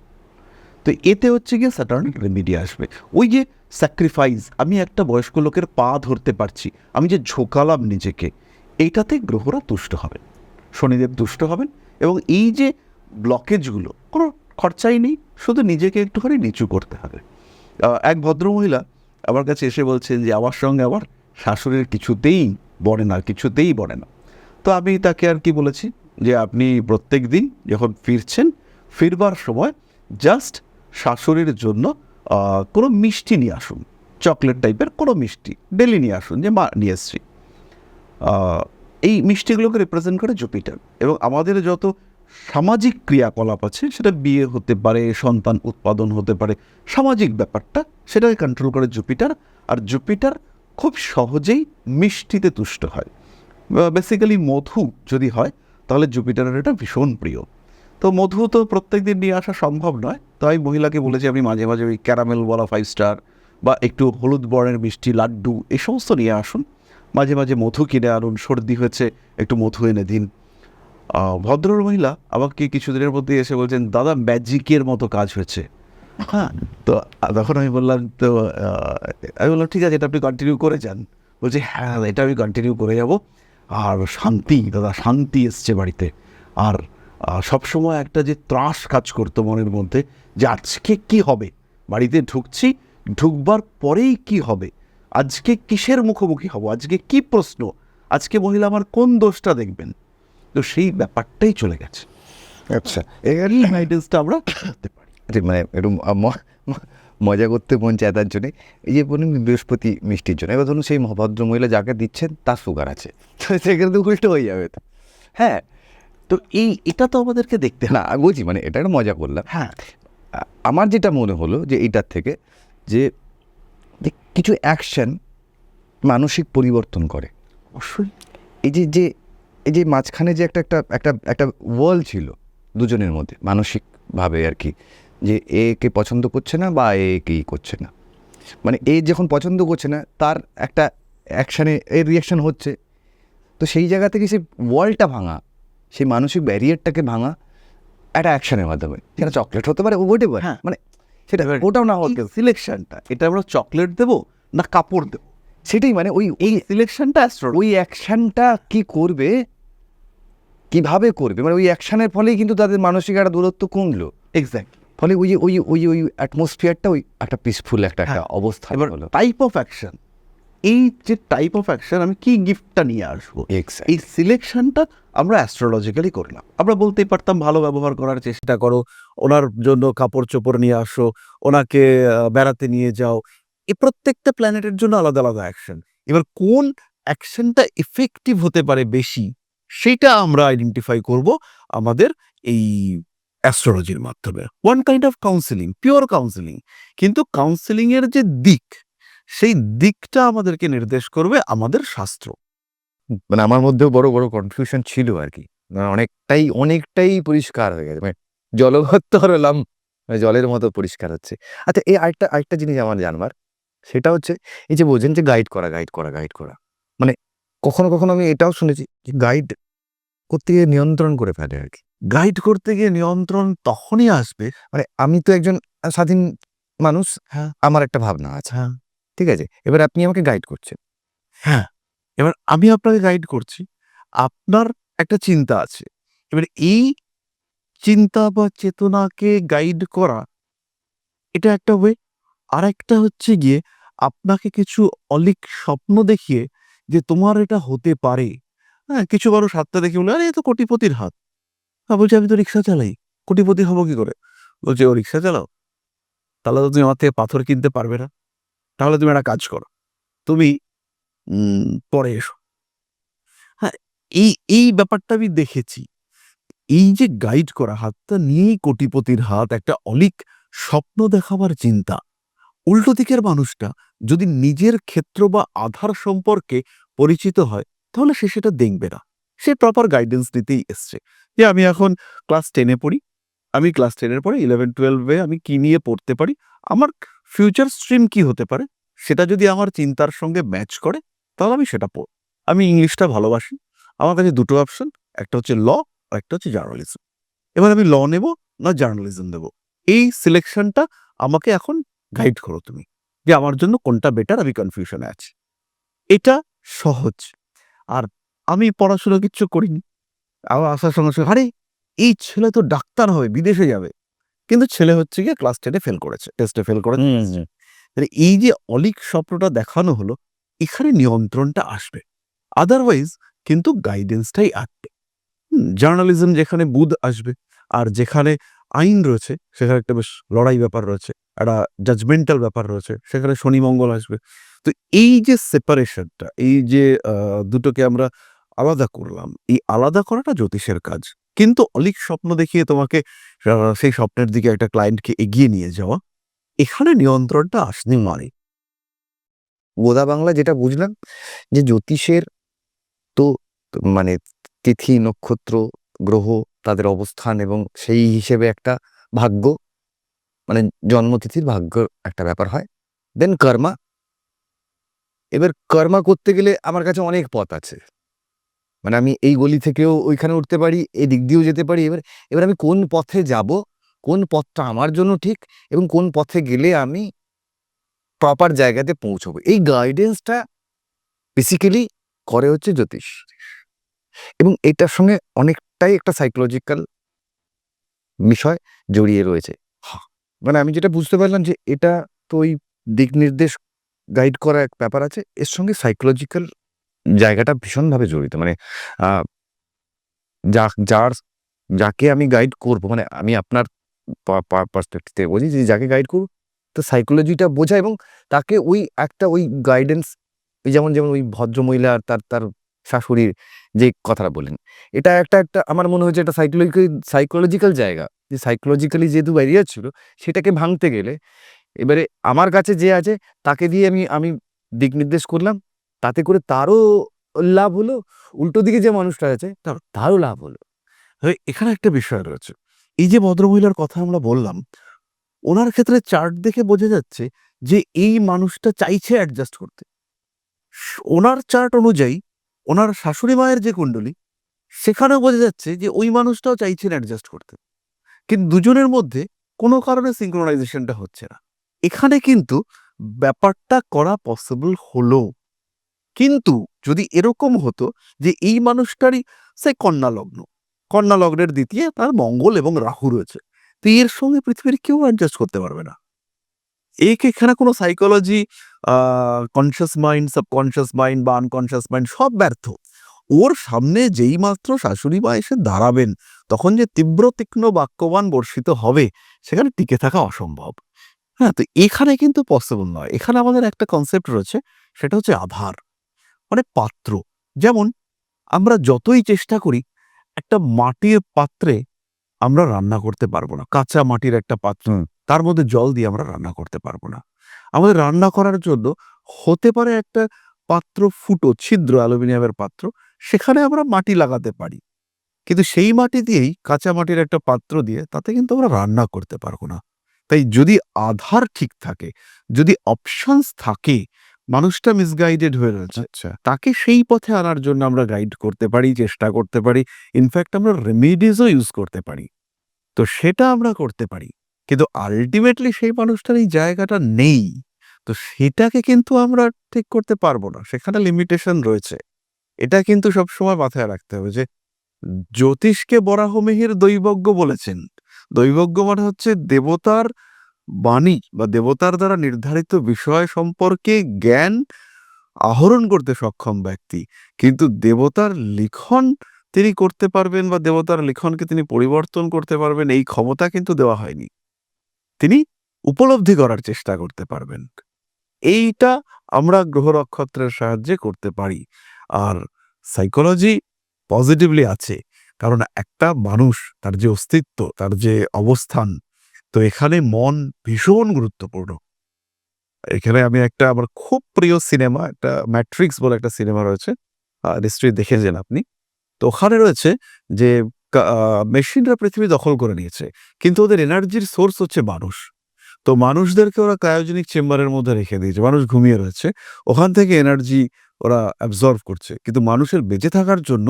তো এতে হচ্ছে গিয়ে স্যাটার্ন রেমিডি আসবে। ওই যে স্যাক্রিফাইস, আমি একটা বয়স্ক লোকের পা ধরতে পারছি, আমি যে ঝোঁকালাম নিজেকে, এইটাতে গ্রহরা তুষ্ট হবেন, শনিদেব তুষ্ট হবেন, এবং এই যে ব্লকেজগুলো কোনো খরচাই নেই, শুধু নিজেকে একটুখানি নিচু করতে হবে। এক ভদ্রমহিলা আমার কাছে এসে বলছেন যে আমার সঙ্গে আমার শাশুড়ির কিছুতেই বনে না। তো আমি তাকে আর কি বলেছি যে আপনি প্রত্যেক দিন যখন ফিরবার সময় জাস্ট শাশুড়ির জন্য কোনো মিষ্টি নিয়ে আসুন, চকলেট টাইপের কোনো মিষ্টি ডেলি নিয়ে আসুন, যে মা নিয়ে এসছি। এই মিষ্টিগুলোকে রিপ্রেজেন্ট করে জুপিটার, এবং আমাদের যত সামাজিক ক্রিয়াকলাপ আছে, সেটা বিয়ে হতে পারে, সন্তান উৎপাদন হতে পারে, সামাজিক ব্যাপারটা সেটাকে কন্ট্রোল করে জুপিটার। আর জুপিটার খুব সহজেই মিষ্টিতে তুষ্ট হয়, বেসিক্যালি মধু যদি হয় তাহলে জুপিটারের এটা ভীষণ প্রিয়। তো মধু তো প্রত্যেক দিন নিয়ে আসা সম্ভব নয়, তাই মহিলাকে বলেছি আপনি মাঝে মাঝে ওই ক্যারামেল বলা 5 স্টার বা একটু হলুদ বর্ণের মিষ্টি, লাড্ডু, এই সমস্ত নিয়ে আসুন, মাঝে মাঝে মধু কিনে আনুন, সর্দি হয়েছে একটু মধু এনে দিন। ভদ্র মহিলা আমাকে কিছুদিনের মধ্যে এসে বলছেন, দাদা ম্যাজিকের মতো কাজ হয়েছে। হ্যাঁ, তো তখন আমি বললাম ঠিক আছে, এটা আপনি কন্টিনিউ করে যান। বলছে হ্যাঁ এটা আমি কন্টিনিউ করে যাব, আর শান্তি এসছে বাড়িতে। আর সবসময় একটা যে ত্রাস কাজ করতো মনের মধ্যে, যে আজকে কি হবে, বাড়িতে ঢুকবার পরেই কি হবে, আজকে কিসের মুখোমুখি হব, আজকে কি প্রশ্ন, আজকে মহিলা আমার কোন দোষটা দেখবেন, তো সেই ব্যাপারটাই চলে গেছে। আচ্ছা, এই গাইডেন্সটা আমরা করতে পারি। মানে একটু মজা করতে মন চায় তার জন্যে, এই যে বলুন বৃহস্পতি মিষ্টির জন্য, এবার ধরুন সেই ভদ্র মহিলা যাকে দিচ্ছেন তার সুগার আছে, তো সেখানে তো উল্টো হয়ে যাবে তো। হ্যাঁ, তো এটা তো আমাদেরকে দেখতে হবে। না বুঝি, মানে এটা একটা মজা করলাম। হ্যাঁ, আমার যেটা মনে হলো যে এইটার থেকে যে যে কিছু অ্যাকশন মানসিক পরিবর্তন করে। অবশ্যই। এই যে যে এই যে মাঝখানে যে একটা একটা একটা একটা ওয়াল ছিল দুজনের মধ্যে মানসিকভাবে আর কি, যে একে পছন্দ করছে না বা একেই করছে না, মানে এ যখন পছন্দ করছে না তার একটা অ্যাকশানে এর রিয়াকশান হচ্ছে, তো সেই জায়গা থেকে সেই ওয়ালটা ভাঙা, সেই মানসিক ব্যারিয়ারটাকে ভাঙা একটা অ্যাকশানের মাধ্যমে, সেটা চকলেট হতে পারে হোয়াটএভার, হ্যাঁ। মানে সেটা এবার ওটাও না হতে, সিলেকশনটা, এটা আমরা চকলেট দেবো না কাপড় দেবো, সেটাই মানে ওই এই সিলেকশনটা ওই অ্যাকশানটা কি করবে, কিভাবে করবে, মানে ওই অ্যাকশানের ফলেই কিন্তু তাদের মানসিক একটা দূরত্ব কমলো, এক্স্যাক্ট। ফলে ওই যে ওই ওই ওই অ্যাটমসফিয়ারটা ওই একটা পিসফুল একটা একটা হ্যাঁ। অবস্থা এবার হলো। টাইপ অফ অ্যাকশন, এই যে টাইপ অফ অ্যাকশন, আমি কি গিফটটা নিয়ে আসবো, Exactly. এই সিলেকশনটা আমরা অ্যাস্ট্রোলজিক্যালি করলাম। আমরা বলতেই পারতাম ভালো ব্যবহার করার চেষ্টা করো, ওনার জন্য কাপড় চোপড় নিয়ে আসো, ওনাকে বেড়াতে নিয়ে যাও। এই প্রত্যেকটা প্ল্যানেটের জন্য আলাদা আলাদা অ্যাকশন। এবার কোন অ্যাকশনটা ইফেক্টিভ হতে পারে বেশি, সেটা আমরা আইডেন্টিফাই করব আমাদের এই অ্যাস্ট্রোলজির মাধ্যমে। One kind of counselling, pure counselling. কিন্তু কাউন্সিলিং এর যে দিক, সেই দিকটা আমাদেরকে নির্দেশ করবে আমাদের শাস্ত্র। মানে আমার মধ্যেও বড় বড় কনফিউশন ছিল আর কি, মানে অনেকটাই পরিষ্কার হয়ে গেছে, মানে জলভত্তর হলাম, মানে জলের মতো পরিষ্কার হচ্ছে। আচ্ছা, এই আরেকটা জিনিস আমার জানবার, সেটা হচ্ছে এই যে বোঝেন যে গাইড করা, মানে কখনো কখনো আমি এটাও শুনেছি যে গাইড করতে গিয়ে নিয়ন্ত্রণ করে ফেলে আর কি। গাইড করতে গিয়ে নিয়ন্ত্রণ তখনই আসবে। মানে আমি তো একজন স্বাধীন মানুষ, হ্যাঁ, আমার একটা ভাবনা আছে, হ্যাঁ, ঠিক আছে, এবার আপনি আমাকে গাইড করছেন। হ্যাঁ। এবার আমি আপনাকে গাইড করছি। আপনার একটা চিন্তা আছে। এবার এই চিন্তা বা চেতনাকে গাইড করা, এটা একটা ওয়ে। আরেকটা হচ্ছে গিয়ে আপনাকে কিছু অলীক স্বপ্ন দেখিয়ে যে তোমার এটা হতে পারে। হ্যাঁ, কিছু মানুষ হাতটা দেখে বলে, আরে এ তো কোটিপতির হাত। বলছে আমি তো রিক্সা চালাই, কোটিপতি হবো কি করে? বলছে ও রিক্সা চালাও, তাহলে তো তুমি আমার থেকে পাথর কিনতে পারবে না। তাহলে তুমি একটা কাজ করো, তুমি পরে এসো। হ্যাঁ, এই ব্যাপারটা আমি দেখেছি। এই যে গাইড করা, হাতটা নিয়েই কোটিপতির হাত, একটা অলীক স্বপ্ন দেখাবার চিন্তা। উল্টো দিকের মানুষটা যদি নিজের ক্ষেত্র বা আধার সম্পর্কে পরিচিত হয়, তাহলে সে সেটা দেখবে না। সে প্রপার গাইডেন্স নিতেই এসছে। যে আমি এখন ক্লাস 10-এ পড়ি, আমি ক্লাস 10-এর পরে 11-12-এ আমি কি নিয়ে পড়তে পারি, আমার ফিউচার স্ট্রিম কি হতে পারে, সেটা যদি আমার চিন্তার সঙ্গে ম্যাচ করে, তাহলে আমি সেটা পড়ব। আমি ইংলিশটা ভালোবাসি, আমার কাছে দুটো অপশন, একটা হচ্ছে ল আর একটা হচ্ছে জার্নালিজম। এবার আমি ল নেব না জার্নালিজম নেব, এই সিলেকশনটা আমাকে এখন গাইড করো তুমি, যে আমার জন্য কোনটা বেটার, আমি কনফিউশনে আছি। এটা সহজ। আর আমি পড়াশোনা কিচ্ছু করিনি, আমার আসার সঙ্গে সঙ্গে আরে এই ছেলে তো ডাক্তার হবে, বিদেশে যাবে, কিন্তু ছেলে হচ্ছে গিয়ে ক্লাস 10-এ ফেল করেছে, টেস্টে ফেল করেছে। তাহলে এই যে অলীক স্বপ্নটা দেখানো হলো, এখানে নিয়ন্ত্রণটা আসবে। আদারওয়াইজ কিন্তু গাইডেন্সটাই আসবে। জার্নালিজম যেখানে বুধ আসবে, আর যেখানে আইন রয়েছে সেখানে একটা বেশ লড়াই ব্যাপার রয়েছে, একটা জাজমেন্টাল ব্যাপার রয়েছে, সেখানে শনি মঙ্গল আসবে। তো এই যে সেপারেশনটা, এই যে দুটোকে আমরা আলাদা করলাম, এই আলাদা করাটা জ্যোতিষের কাজ। কিন্তু অলীক স্বপ্ন দেখিয়ে তোমাকে সেই স্বপ্নের দিকে একটা ক্লায়েন্টকে এগিয়ে নিয়ে যাওয়া, এখানে নিয়ন্ত্রণটা আসতে পারে। গোদা বাংলা যেটা বুঝলাম যে জ্যোতিষের তো মানে তিথি নক্ষত্র গ্রহ তাদের অবস্থান এবং সেই হিসেবে একটা ভাগ্য, মানে জন্মতিথির ভাগ্য একটা ব্যাপার হয়, দেন কর্মা। এবার কর্মা করতে গেলে আমার কাছে অনেক পথ আছে, মানে আমি এই গলি থেকেও ওইখানে উঠতে পারি, এই দিক দিয়েও যেতে পারি। এবার এবার আমি কোন পথে যাব, কোন পথটা আমার জন্য ঠিক, এবং কোন পথে গেলে আমি প্রপার জায়গাতে পৌঁছবো, এই গাইডেন্সটা বেসিক্যালি করে হচ্ছে জ্যোতিষ। এবং এটার সঙ্গে অনেকটাই একটা সাইকোলজিক্যাল বিষয় জড়িয়ে রয়েছে। হ্যাঁ, মানে আমি যেটা বুঝতে পারলাম যে এটা তো ওই দিক নির্দেশ গাইড করা এক ব্যাপার আছে, এর সঙ্গে সাইকোলজিক্যাল জায়গাটা ভীষণভাবে জড়িত। মানে আহ, যার যাকে আমি গাইড করব, মানে আমি আপনার পার্সপেক্টিভ থেকে বলছি যে যাকে গাইড করব, তো সাইকোলজিটা বোঝা এবং তাকে ওই একটা ওই গাইডেন্স, যেমন যেমন ওই ভদ্রমহিলা আর তার তার শাশুড়ির যে কথাটা বললেন, এটা একটা একটা আমার মনে হচ্ছে একটা সাইকোলজিক্যাল জায়গা, যে সাইকোলজিক্যালি যেহেতু ব্যারিয়ার ছিল, সেটাকে ভাঙতে গেলে এবারে আমার কাছে যে আছে তাকে দিয়ে আমি আমি দিক নির্দেশ করলাম, তাতে করে তারও লাভ হলো, উল্টো দিকে যে মানুষটা আছে তারও লাভ হলো। এখানে একটা বিষয় রয়েছে। এই যে ভদ্রমহিলার কথা আমরা বললাম, ওনার ক্ষেত্রে চার্ট দেখে বোঝা যাচ্ছে যে এই মানুষটা চাইছে অ্যাডজাস্ট করতে। ওনার চার্ট অনুযায়ী ওনার শাশুড়ি মায়ের যে কুণ্ডলী, সেখানেও বোঝা যাচ্ছে যে ওই মানুষটাও চাইছেন অ্যাডজাস্ট করতে। কিন্তু দুজনের মধ্যে কোনো কারণে সিঙ্ক্রোনাইজেশনটা হচ্ছে না। এখানে কিন্তু ব্যাপারটা করা পসিবল হলো। কিন্তু যদি এরকম হতো যে এই মানুষটারই কন্যা লগ্ন, কন্যা লগ্নের দ্বিতীয় তার মঙ্গল এবং রাহু রয়েছে, তো এর সঙ্গে পৃথিবীর কেউ অ্যাডজাস্ট করতে পারবে না। এখানে কোনো psychology, conscious mind, subconscious mind বা আনকনসিয়াস মাইন্ড সব ব্যর্থ। ওর সামনে যেই মাত্র শাশুড়ি মা এসে দাঁড়াবেন, তখন যে তীব্র তীক্ষ্ণ বাক্যবান বর্ষিত হবে, সেখানে টিকে থাকা অসম্ভব। হ্যাঁ, তো এখানে কিন্তু পসিবল নয়। এখানে আমাদের একটা কনসেপ্ট রয়েছে, সেটা হচ্ছে আধার, মানে পাত্র। যেমন আমরা যতই চেষ্টা করি, একটা মাটির পাত্রে আমরা রান্না করতে পারবো না। কাঁচা মাটির একটা পাত্র, তার মধ্যে জল দিয়ে আমরা রান্না করতে পারবো না। আমাদের রান্না করার জন্য হতে পারে একটা পাত্র, ফুটো ছিদ্র অ্যালুমিনিয়ামের পাত্র, সেখানে আমরা মাটি লাগাতে পারি। কিন্তু সেই মাটি দিয়েই, কাঁচা মাটির একটা পাত্র দিয়ে, তাতে কিন্তু আমরা রান্না করতে পারবো না। তাই যদি আধার ঠিক থাকে, যদি অপশনস থাকে, মানুষটা মিসগাইডেড হয়ে রয়েছে, আচ্ছা, তাকে সেই পথে আনার জন্য আমরা গাইড করতে পারি, চেষ্টা করতে পারি। ইনফ্যাক্ট আমরা রেমেডিসও ইউজ করতে পারি। তো সেটা আমরা করতে পারি। কিন্তু আল্টিমেটলি সেই মানুষটার এই জায়গাটা নেই। তো সেটাকে কিন্তু আমরা ঠিক করতে পারবো না। সেখানে লিমিটেশন রয়েছে। এটা কিন্তু সবসময় মাথায় রাখতে হবে যে জ্যোতিষকে বরাহমিহির দৈবজ্ঞ বলেছেন। দৈবজ্ঞ মানে হচ্ছে দেবতার বাণী বা দেবতার দ্বারা নির্ধারিত বিষয় সম্পর্কে জ্ঞান আহরণ করতে সক্ষম ব্যক্তি। কিন্তু দেবতার লিখন তিনি করতে পারবেন বা দেবতার লিখনকে তিনি পরিবর্তন করতে পারবেন, এই ক্ষমতা কিন্তু দেওয়া হয়নি। তিনি উপলব্ধি করার চেষ্টা করতে পারবেন। এইটা আমরা গ্রহ নক্ষত্রের সাহায্যে করতে পারি। আর সাইকোলজি পজিটিভলি আছে। কারণ একটা মানুষ, তার যে অস্তিত্ব, তার যে অবস্থান, তো এখানে মন ভীষণ গুরুত্বপূর্ণ। এখানে আমি একটা আমার খুব প্রিয় সিনেমা, একটা 'ম্যাট্রিক্স' বলে একটা সিনেমা রয়েছে। নিশ্চয়ই দেখেছেন আপনি। তো ওখানে রয়েছে যে মেশিনরা পৃথিবী দখল করে নিয়েছে। কিন্তু ওদের এনার্জির সোর্স হচ্ছে মানুষ। তো মানুষদেরকে ওরা ক্রায়োজেনিক চেম্বারের মধ্যে রেখে দিয়েছে। মানুষ ঘুমিয়ে রয়েছে। ওখান থেকে এনার্জি ওরা অ্যাবজর্ব করছে। কিন্তু মানুষের বেঁচে থাকার জন্য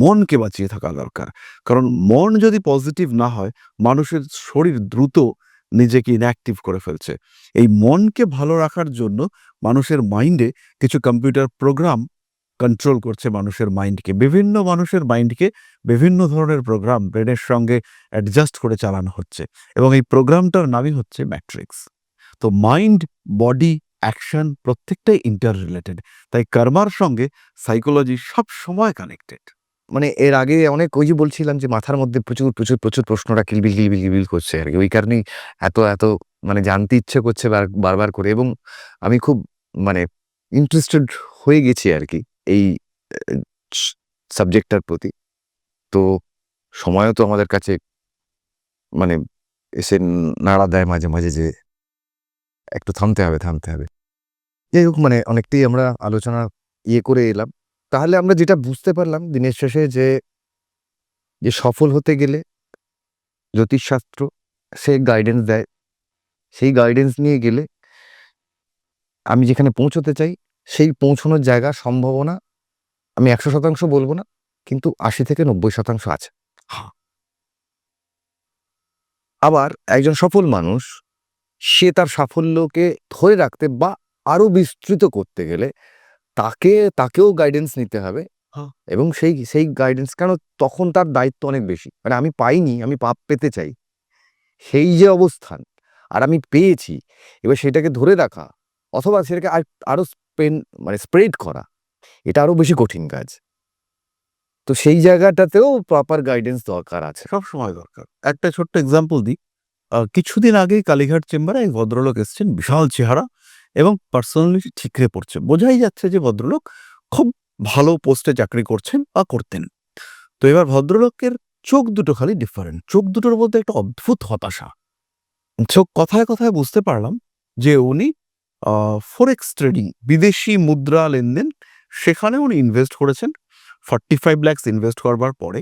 মনকে বাঁচিয়ে থাকা দরকার। কারণ মন যদি পজিটিভ না হয়, মানুষের শরীর দ্রুত নিজেকে ইনঅ্যাক্টিভ করে ফেলছে। এই মনকে ভালো রাখার জন্য মানুষের মাইন্ডে কিছু কম্পিউটার প্রোগ্রাম কন্ট্রোল করছে মানুষের মাইন্ডকে। বিভিন্ন মানুষের মাইন্ডকে বিভিন্ন ধরনের প্রোগ্রাম ব্রেনের সঙ্গে অ্যাডজাস্ট করে চালানো হচ্ছে। এবং এই প্রোগ্রামটার নামই হচ্ছে ম্যাট্রিক্স। তো মাইন্ড, বডি, অ্যাকশন প্রত্যেকটাই ইন্টার রিলেটেড। তাই কর্মার সঙ্গে সাইকোলজি সবসময় কানেক্টেড। মানে এর আগে অনেক ওই যে বলছিলাম যে মাথার মধ্যে প্রচুর প্রশ্নটা কিলবিল করছে আরকি। ওই কারণেই এত মানে জানতে ইচ্ছে করছে বারবার করে, এবং আমি খুব মানে ইন্টারেস্টেড হয়ে গেছি আরকি এই অ্যা স সাবজেক্টটার প্রতি। তো সময়ও তো আমাদের কাছে মানে এসে নাড়া দেয় মাঝে যে একটু থামতে হবে। যাই হোক, মানে অনেকটাই আমরা আলোচনা করে এলাম। তাহলে আমরা যেটা বুঝতে পারলাম দিনের শেষে যে সফল হতে গেলে জ্যোতিষশাস্ত্র সে গাইডেন্স দেয়। সেই গাইডেন্স নিয়ে গেলে আমি যেখানে পৌঁছতে চাই, সেই পৌঁছানোর জায়গার সম্ভাবনা আমি ১০০% বলব না, কিন্তু ৮০-৯০% আছে। হ্যাঁ, আবার একজন সফল মানুষ, সে তার সাফল্যকে ধরে রাখতে বা আরো বিস্তৃত করতে গেলে তাকেও গাইডেন্স নিতে হবে, হ্যাঁ। এবং সেই গাইডেন্স কেন, তখন তার দায়িত্ব অনেক বেশি। মানে আমি পাইনি, আমি পেতে চাই। সেই যে অবস্থান, আর আমি পেয়েছি, এবার সেটাকে ধরে রাখা অথবা সেটাকে আরো স্প্রেড করা, এটা আরো বেশি কঠিন কাজ। তো সেই জায়গাটাতেও প্রপার গাইডেন্স দরকার আছে। সবসময় দরকার। একটা ছোট্ট এক্সাম্পল দিই। কিছুদিন আগেই কালীঘাট চেম্বারে এক ভদ্রলোক এসেছেন, বিশাল চেহারা এবং পার্সোনালিটি ঠিকরে পড়ছে। বোঝাই যাচ্ছে যে ভদ্রলোক খুব ভালো পোস্টে চাকরি করছেন বা করতেন। তো এবার ভদ্রলোকের চোখ দুটো খালি ডিফারেন্ট। চোখ দুটোর মধ্যে একটা অদ্ভুত হতাশা। চোখ কথায়, কথায় বুঝতে পারলাম যে উনি ফরেক্স ট্রেডিং, বিদেশি মুদ্রা লেনদেন, সেখানে উনি ইনভেস্ট করেছেন। 45 লাখস ইনভেস্ট করবার পরে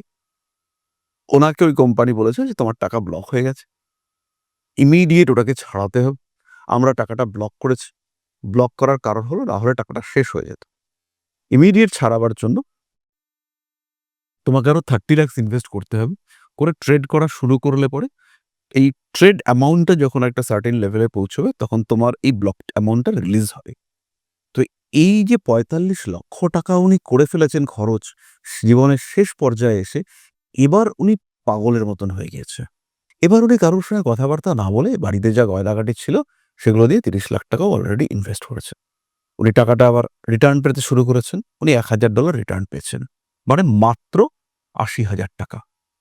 ওনাকে ওই কোম্পানি বলেছে যে, "তোমার টাকা ব্লক হয়ে গেছে। ইমিডিয়েট ওটাকে ছাড়াতে হবে।" আমরা টাকাটা ব্লক করেছি। ব্লক করার কারণ হলো না হলে টাকাটা শেষ হয়ে যেত। ইমিডিয়েট ছাড়াবার জন্য তোমাকে আরো 30 লাখস ইনভেস্ট করতে হবে। করে ট্রেড করা শুরু করলে পরে এই ট্রেড অ্যামাউন্টটা যখন একটা সার্টেন লেভেলে পৌঁছবে তখন তোমার এই ব্লকড অ্যামাউন্টটা রিলিজ হবে। তো এই যে ৪৫ লক্ষ টাকা উনি করে ফেলেছেন খরচ জীবনের শেষ পর্যায়ে এসে, এবার উনি পাগলের মতন হয়ে গিয়েছে। এবার উনি কারোর সঙ্গে কথাবার্তা না বলে বাড়িতে যা গয়নাগাটি ছিল সেগুলো দিয়ে ৩০ লাখ টাকাও অলরেডি ইনভেস্ট করেছেন। উনি টাকাটা আবার রিটার্ন পেতে শুরু করেছেন। উনি $১,০০০ রিটার্ন পেয়েছেন। মানে মাত্র $৮০,০০০।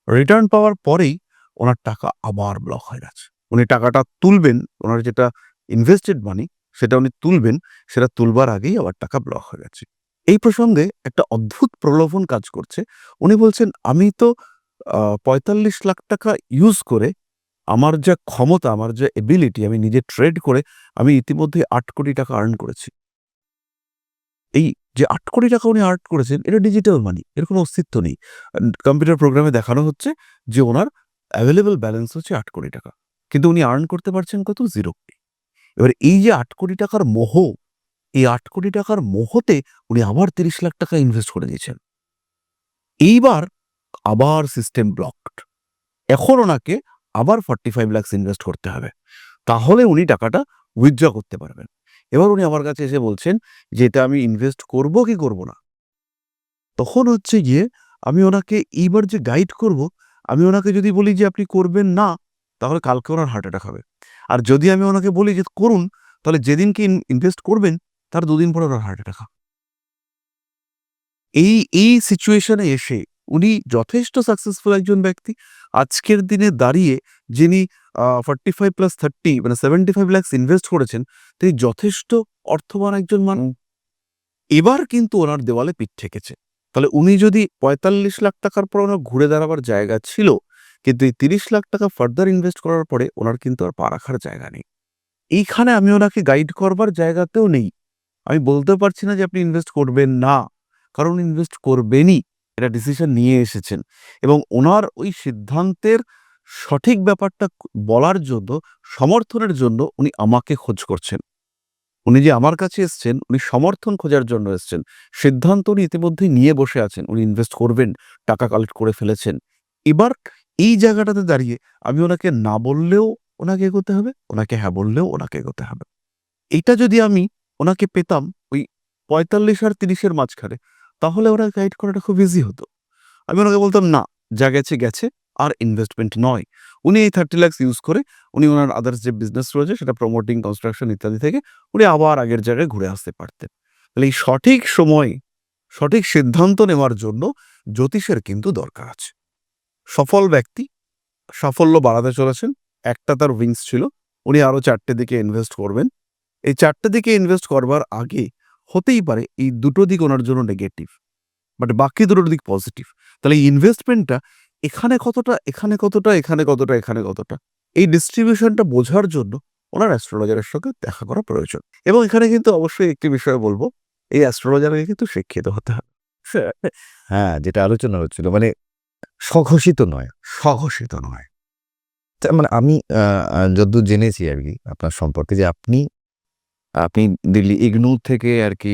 রিটার্ন পাওয়ার পরেই ওনার টাকা আবার ব্লক হয়ে গেছে। উনি টাকাটা তুলবেন, ওনার যেটা ইনভেস্টেড মানি সেটা উনি তুলবেন, সেটা তুলবার আগেই আবার টাকা ব্লক হয়ে গেছে। এই প্রসঙ্গে একটা অদ্ভুত প্রলোভন কাজ করছে। উনি বলছেন, "আমি তো ৪৫ লাখ টাকা ইউজ করে আমার যা ক্ষমতা, আমার যে এবিলিটি, আমি নিজে ট্রেড করে আমি ইতিমধ্যে ৮ কোটি টাকা আর্ন করেছি।" এই যে ৮ কোটি টাকা উনি আর্ন করেছেন, এটা ডিজিটাল মানি। এর কোনো অস্তিত্ব নেই। কম্পিউটার প্রোগ্রামে দেখানো হচ্ছে যে উনার অ্যাভেইলেবল ব্যালেন্স হচ্ছে ৮ কোটি টাকা। কিন্তু উনি আর্ন করতে পারছেন কত? 0 কোটি। এবার এই যে ৮ কোটি টাকার মোহ, এই ৮ কোটি টাকার মোহতে উনি আবার ৩০ লাখ টাকা ইনভেস্ট করে দিয়েছেন। এইবার আবার সিস্টেম ব্লকড। এখন ওনাকে আবার 45 লাখস ইনভেস্ট করতে হবে। তাহলে উনি টাকাটা উইথড্র করতে পারবেন। এবার উনি আমার কাছে এসে বলছেন যে, "এটা আমি ইনভেস্ট করব কি করব না?" তখন হচ্ছে গিয়ে আমি ওনাকে এইবার যে গাইড করব, আমি ওনাকে যদি বলি যে, "আপনি করবেন না," তাহলে কালকে ওনার হার্ট অ্যাটাক হবে। আর যদি আমি ওনাকে বলি যে, "করুন," তাহলে যেদিনকে ইনভেস্ট করবেন তার ২ দিন পরে ওনার হার্ট অ্যাটাক হবে। এই সিচুয়েশনে এসে উনি যথেষ্ট সাকসেসফুল একজন ব্যক্তি। আজকের দিনে দাঁড়িয়ে যিনি 45 প্লাস 30 মানে 75 লাখস ইনভেস্ট করেছেন, তিনি যথেষ্ট অর্থবান একজন মানুষ। এবার কিন্তু ওনার দেওয়ালে পিঠ ঠেকেছে। তাহলে উনি যদি ৪৫ লাখ টাকার পর ওনার ঘুরে দাঁড়াবার জায়গা ছিল, কিন্তু এই ৩০ লাখ টাকা ফার্দার ইনভেস্ট করার পরে ওনার কিন্তু আর পা রাখার জায়গা নেই। এইখানে আমি ওনাকে গাইড করবার জায়গাতেও নেই। আমি বলতেও পারছি না যে আপনি ইনভেস্ট করবেন না। কারণ উনি ইনভেস্ট করবেনই। এটা ডিসিশন নিয়ে এসেছেন। এবং ওনার ওই সিদ্ধান্তের সঠিক ব্যাপারটা বলার জন্য, সমর্থনের জন্য উনি আমাকে খোঁজ করছেন। উনি যে আমার কাছে এসছেন, উনি সমর্থন খোঁজার জন্য এসছেন। সিদ্ধান্ত উনি ইতিমধ্যেই নিয়ে বসে আছেন। উনি ইনভেস্ট করবেন, টাকা কালেক্ট করে ফেলেছেন। এবার এই জায়গাটাতে দাঁড়িয়ে আমি ওনাকে না বললেও ওনাকে এগোতে হবে, ওনাকে হ্যাঁ বললেও ওনাকে এগোতে হবে। এইটা যদি আমি ওনাকে পেতাম ওই ৪৫ আর ৩০ এর মাঝখানে, তাহলে ওনাকে গাইড করাটা খুব ইজি হতো। আমি ওনাকে বলতাম, "না, যা গেছে, গেছে। আর ইনভেস্টমেন্ট নয়।" উনি এই 30 লাখস ইউজ করে উনি ওনার আদার্স যে বিজনেস রয়েছে সেটা প্রমোটিং, কনস্ট্রাকশন ইত্যাদি থেকে উনি আবার আগের জায়গায় ঘুরে আসতে পারতেন। তাহলে এই সঠিক সময়ে সঠিক সিদ্ধান্ত নেওয়ার জন্য জ্যোতিষের কিন্তু দরকার আছে। সফল ব্যক্তি সাফল্য বাড়াতে চলেছেন। একটা তার উইংস ছিল। উনি আরো ৪ টে দিকে ইনভেস্ট করবেন। এই ৪ টে দিকে ইনভেস্ট করবার আগে হতেই পারে এই দুটো দিক ওনার জন্য নেগেটিভ। বাট বাকি দুটোর দিক পজিটিভ। তাহলে এই ইনভেস্টমেন্টটা এখানে কতটা, এখানে কতটা, এখানে কতটা, এখানে কতটা, এই ডিস্ট্রিবিউশনটা বোঝার জন্য ওনার অ্যাস্ট্রোলজারের সঙ্গে দেখা করা প্রয়োজন। এবং এখানে কিন্তু অবশ্যই একটি বিষয় বলব, এই অ্যাস্ট্রোলজারকে কিন্তু শিক্ষিত হতে হবে। হ্যাঁ, যেটা আলোচনা হচ্ছিল মানে স্বঘোষিত নয়। স্বঘোষিত নয়। মানে আমি যতদূর জেনেছি আরকি আপনার সম্পর্কে যে আপনি আপনি দিল্লি ইগনু থেকে আরকি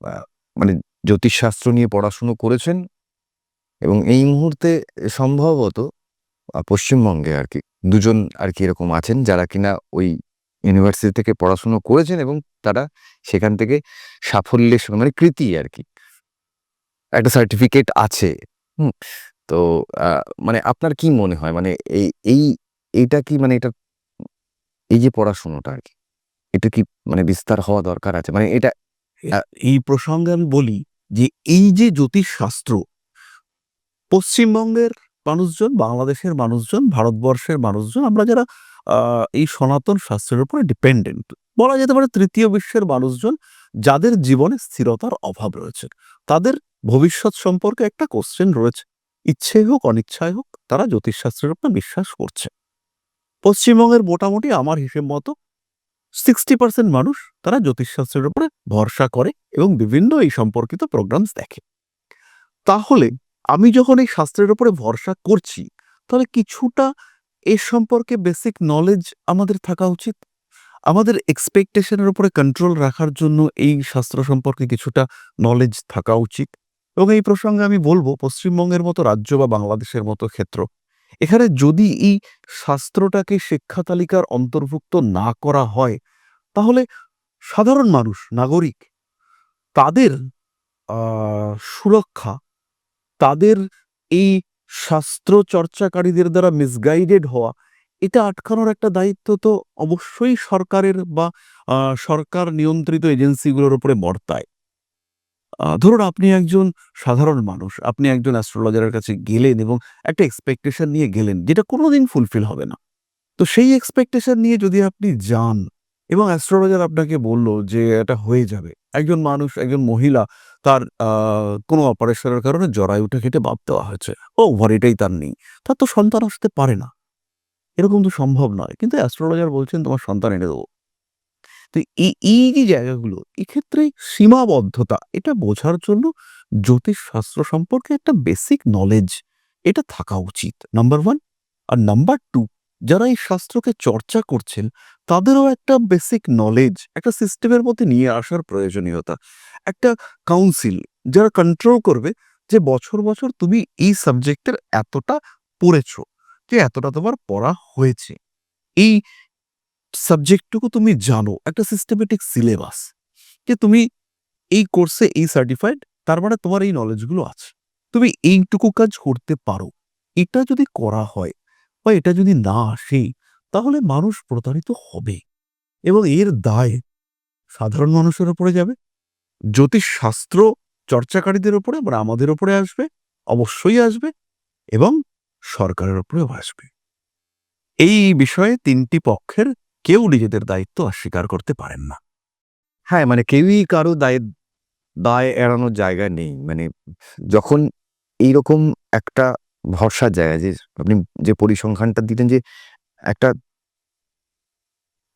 আ মানে জ্যোতিষশাস্ত্র নিয়ে পড়াশুনো করেছেন এবং এই মুহূর্তে সম্ভবত পশ্চিমবঙ্গে আরকি ২ জন আরকি এরকম আছেন যারা কিনা ওই ইউনিভার্সিটি থেকে পড়াশুনো করেছেন এবং তারা সেখান থেকে সাফল্যের সঙ্গে মানে কৃতী আরকি। একটা সার্টিফিকেট আছে। হুম? তো আ মানে আপনার কি মনে হয়? মানে এই এই এইটা কি মানে এটা এই যে পড়াশোনাটা আরকি, এটা কি মানে বিস্তার হওয়া দরকার আছে? মানে এটা আ এই প্রসঙ্গে আমি বলি যে এই যে জ্যোতিষশাস্ত্র পশ্চিমবঙ্গের মানুষজন, বাংলাদেশের মানুষজন, ভারতবর্ষের মানুষজন, আমরা যারা এই সনাতন শাস্ত্রের উপরে ডিপেন্ডেন্ট, বলা যেতে পারে তৃতীয় বিশ্বের মানুষজন যাদের জীবনে স্থিরতার অভাব রয়েছে, তাদের ভবিষ্যৎ সম্পর্কে একটা কোশ্চেন রয়েছে। ইচ্ছে হোক অনিচ্ছায় হোক তারা জ্যোতিষশাস্ত্রের উপর বিশ্বাস করছে। পশ্চিমবঙ্গের মোটামুটি আমার হিসেব মতো 60% মানুষ তারা জ্যোতিষশাস্ত্রের উপরে ভরসা করে এবং বিভিন্ন এই সম্পর্কিত প্রোগ্রামস দেখে। তাহলে আমি যখন এই শাস্ত্রের উপরে ভরসা করছি, তাহলে কিছুটা এর সম্পর্কে বেসিক নলেজ আমাদের থাকা উচিত। আমাদের এক্সপেকটেশনের উপরে কন্ট্রোল রাখার জন্য এই শাস্ত্র সম্পর্কে কিছুটা নলেজ থাকা উচিত। এবং এই প্রসঙ্গে আমি বলবো, পশ্চিমবঙ্গের মতো রাজ্য বা বাংলাদেশের মতো ক্ষেত্র, এখানে যদি এই শাস্ত্রটাকে শিক্ষা তালিকার অন্তর্ভুক্ত না করা হয়, তাহলে সাধারণ মানুষ, নাগরিক, তাদের সুরক্ষা, তাদের এই শাস্ত্র চর্চাকারীদের দ্বারা মিসগাইডেড হওয়া, এটা আটকানোর একটা দায়িত্ব তো অবশ্যই সরকারের বা সরকার নিয়ন্ত্রিত এজেন্সিগুলোর উপরে বর্তায়। ধরুন আপনি একজন সাধারণ মানুষ, আপনি একজন অ্যাস্ট্রোলজারের কাছে গেলেন এবং একটা এক্সপেকটেশন নিয়ে গেলেন যেটা কোনোদিন ফুলফিল হবে না। তো সেই এক্সপেকটেশন নিয়ে যদি আপনি যান এবং অ্যাস্ট্রোলজার আপনাকে বলল যে এটা হয়ে যাবে, একজন মানুষ, একজন মহিলা, তার কোনো অপারেশনের কারণে জরায়ুটা কেটে বাদ দেওয়া হয়েছে, ওভারিটাই তার নেই, তার তো সন্তান আসতে পারে না, এরকম তো সম্ভব নয়, কিন্তু অ্যাস্ট্রোলজার বলছেন তোমার সন্তান এনে দেবো। তো এই যে জায়গাগুলো, এক্ষেত্রে সীমাবদ্ধতা এটা বোঝার জন্য জ্যোতিষ শাস্ত্র সম্পর্কে একটা বেসিক নলেজ এটা থাকা উচিত, নাম্বার 1। আর নাম্বার 2, যারা এই শাস্ত্রকে চর্চা করছেন তাদেরও একটা বেসিক নলেজ একটা সিস্টেমের মধ্যে নিয়ে আসার প্রয়োজনীয়তা, একটা কাউন্সিল যারা কন্ট্রোল করবে যে বছর বছর তুমি এই সাবজেক্টের এতটা পড়েছো, যে এতটা তোমার পড়া হয়েছে, এই সাবজেক্টটুকু তুমি জানো, একটা সিস্টেমেটিক সিলেবাস, যে তুমি এই কোর্সে এই সার্টিফাইড, তার মানে তোমার এই নলেজগুলো আছে, তুমি এইটুকু কাজ করতে পারো। এটা যদি করা হয় বা এটা যদি না আসে, তাহলে মানুষ প্রতারিত হবে এবং এর দায় সাধারণ মানুষের উপরে যাবে, জ্যোতিষ শাস্ত্র চর্চাকারীদের উপরে, মানে আমাদের উপরে আসবে, অবশ্যই আসবে, এবং সরকারের উপরেও আসবে। এই বিষয়ে তিনটি পক্ষের কেউ নিজেদের দায়িত্ব অস্বীকার করতে পারেন না। হ্যাঁ, মানে কেউই কারো দায় এড়ানোর জায়গা নেই। মানে যখন এইরকম একটা ভরসার জায়গা, যে আপনি যে পরিসংখ্যানটা দিলেন, যে একটা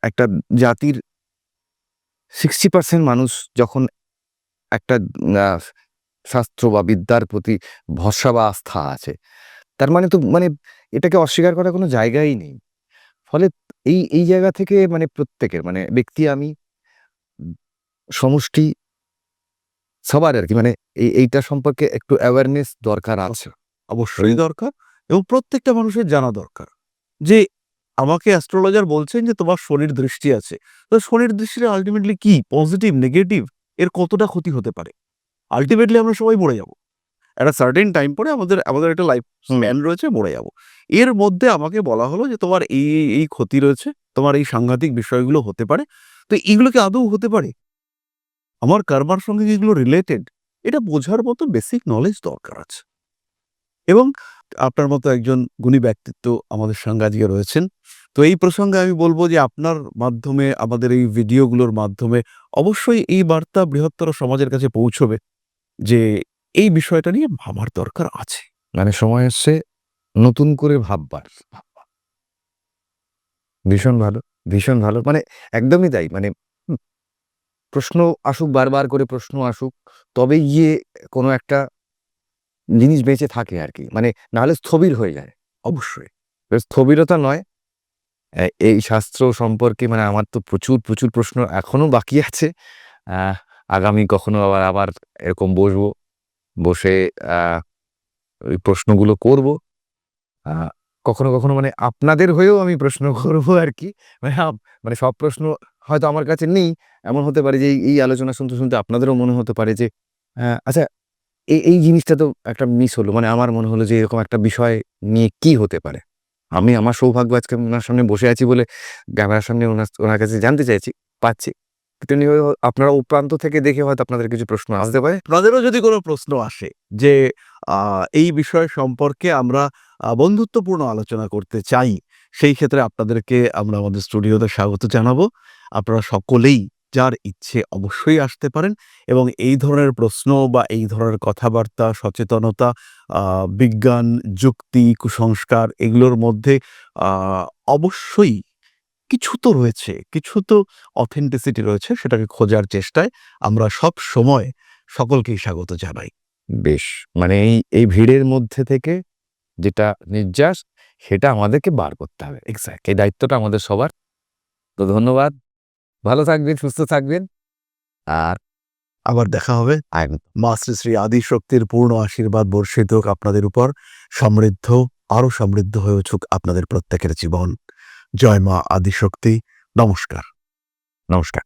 একটা জাতির 60% মানুষ যখন একটা আহ, শাস্ত্র বা বিদ্যার প্রতি ভরসা বা আস্থা আছে, তার মানে তো মানে এটাকে অস্বীকার করার কোনো জায়গাই নেই। ফলে এই এই জায়গা থেকে মানে প্রত্যেকের, মানে ব্যক্তি, আমি, সমষ্টি, সবার আর কি, মানে এইটা সম্পর্কে একটু অ্যাওয়ারনেস দরকার আছে। অবশ্যই দরকার, এবং প্রত্যেকটা মানুষের জানা দরকার যে আমাকে অ্যাস্ট্রোলজার বলছেন যে তোমার শনির দৃষ্টি আছে, তো শনির দৃষ্টিটা আলটিমেটলি কি, পজিটিভ, নেগেটিভ, এর কতটা ক্ষতি হতে পারে। আলটিমেটলি আমরা সবাই মরে যাব, একটা সার্টেন টাইম পরে আমাদের আমাদের একটা লাইফ স্প্যান রয়েছে, মরে যাব। এর মধ্যে আমাকে বলা হলো যে তোমার এই ক্ষতি রয়েছে, তোমার এই সাংঘাতিক বিষয়গুলো হতে পারে। তো এইগুলো কি আদৌ হতে পারে, আমার কর্মার সঙ্গে যেগুলো রিলেটেড, এটা বোঝার মতো বেসিক নলেজ দরকার আছে। এবং আপনার মতো একজন গুণী ব্যক্তিত্ব আমাদের সঙ্গে আজকে রয়েছেন। তো এই প্রসঙ্গে আমি বলবো যে আপনার মাধ্যমে, আমাদের এই ভিডিওগুলোর মাধ্যমে অবশ্যই এই বার্তা বৃহত্তর সমাজের কাছে পৌঁছবে যে এই বিষয়টা নিয়ে ভাবার দরকার আছে। মানে সময় হচ্ছে নতুন করে ভাববার। ভীষণ ভালো, ভীষণ ভালো। মানে একদমই তাই। মানে প্রশ্ন আসুক, বারবার করে প্রশ্ন আসুক, তবে গিয়ে কোনো একটা জিনিস বেঁচে থাকে আর কি। মানে নাহলে স্থবির হয়ে যায়। অবশ্যই। স্থবিরতা নয়, এই শাস্ত্র সম্পর্কে মানে আমার তো প্রচুর, প্রচুর প্রশ্ন এখনো বাকি আছে। আগামী কখনো আবার আবার এরকম বসবো, বসে ওই প্রশ্নগুলো করব। আ কখনো, কখনো মানে আপনাদের হয়েও আমি প্রশ্ন করব আরকি। মানে মানে সব প্রশ্ন হয়তো আমার কাছে নেই। এমন হতে পারে যে এই আলোচনা শুনতে, শুনতে আপনাদেরও মনে হতে পারে যে আচ্ছা, এই জিনিসটা তো একটা মিস হলো। মানে আমার মনে হলো যে এরকম একটা বিষয় নিয়ে কি হতে পারে? আমি আমার সৌভাগ্য আজকে উনার সামনে বসে আছি বলে ক্যামেরার সামনে ওনার কাছে জানতে চাইছি, পাচ্ছি। এটা নিয়ে আপনারা ও প্রান্ত থেকে দেখে হয়তো আপনাদের কিছু প্রশ্ন আসতে পারে। আপনাদেরও যদি কোনো প্রশ্ন আসে যে এই বিষয় সম্পর্কে আমরা বন্ধুত্বপূর্ণ আলোচনা করতে চাই, সেই ক্ষেত্রে আপনাদেরকে আমরা আমাদের স্টুডিওতে স্বাগত জানাবো। আপনারা সকলেই যার ইচ্ছে অবশ্যই আসতে পারেন এবং এই ধরনের প্রশ্ন বা এই ধরনের কথাবার্তা, সচেতনতা, বিজ্ঞান, যুক্তি, কুসংস্কার এগুলোর মধ্যে অবশ্যই কিছু তো রয়েছে, কিছু তো অথেন্টিসিটি রয়েছে, সেটাকে খোঁজার চেষ্টায় আমরা সব সময় সকলকেই স্বাগত জানাই। বেশ, মানে এই ভিড়ের মধ্যে থেকে যেটা নির্যাস সেটা আমাদেরকে বার করতে হবে। এক্স্যাক্ট। এই দায়িত্বটা আমাদের সবার। তো ধন্যবাদ, ভালো থাকবেন, সুস্থ থাকবেন, আর আবার দেখা হবে। মা শ্রী শ্রী আদিশক্তির পূর্ণ আশীর্বাদ বর্ষিত হোক আপনাদের উপর, সমৃদ্ধ, আরো সমৃদ্ধ হয়ে উঠুক আপনাদের প্রত্যেকের জীবন। জয় মা আদিশক্তি। নমস্কার। নমস্কার।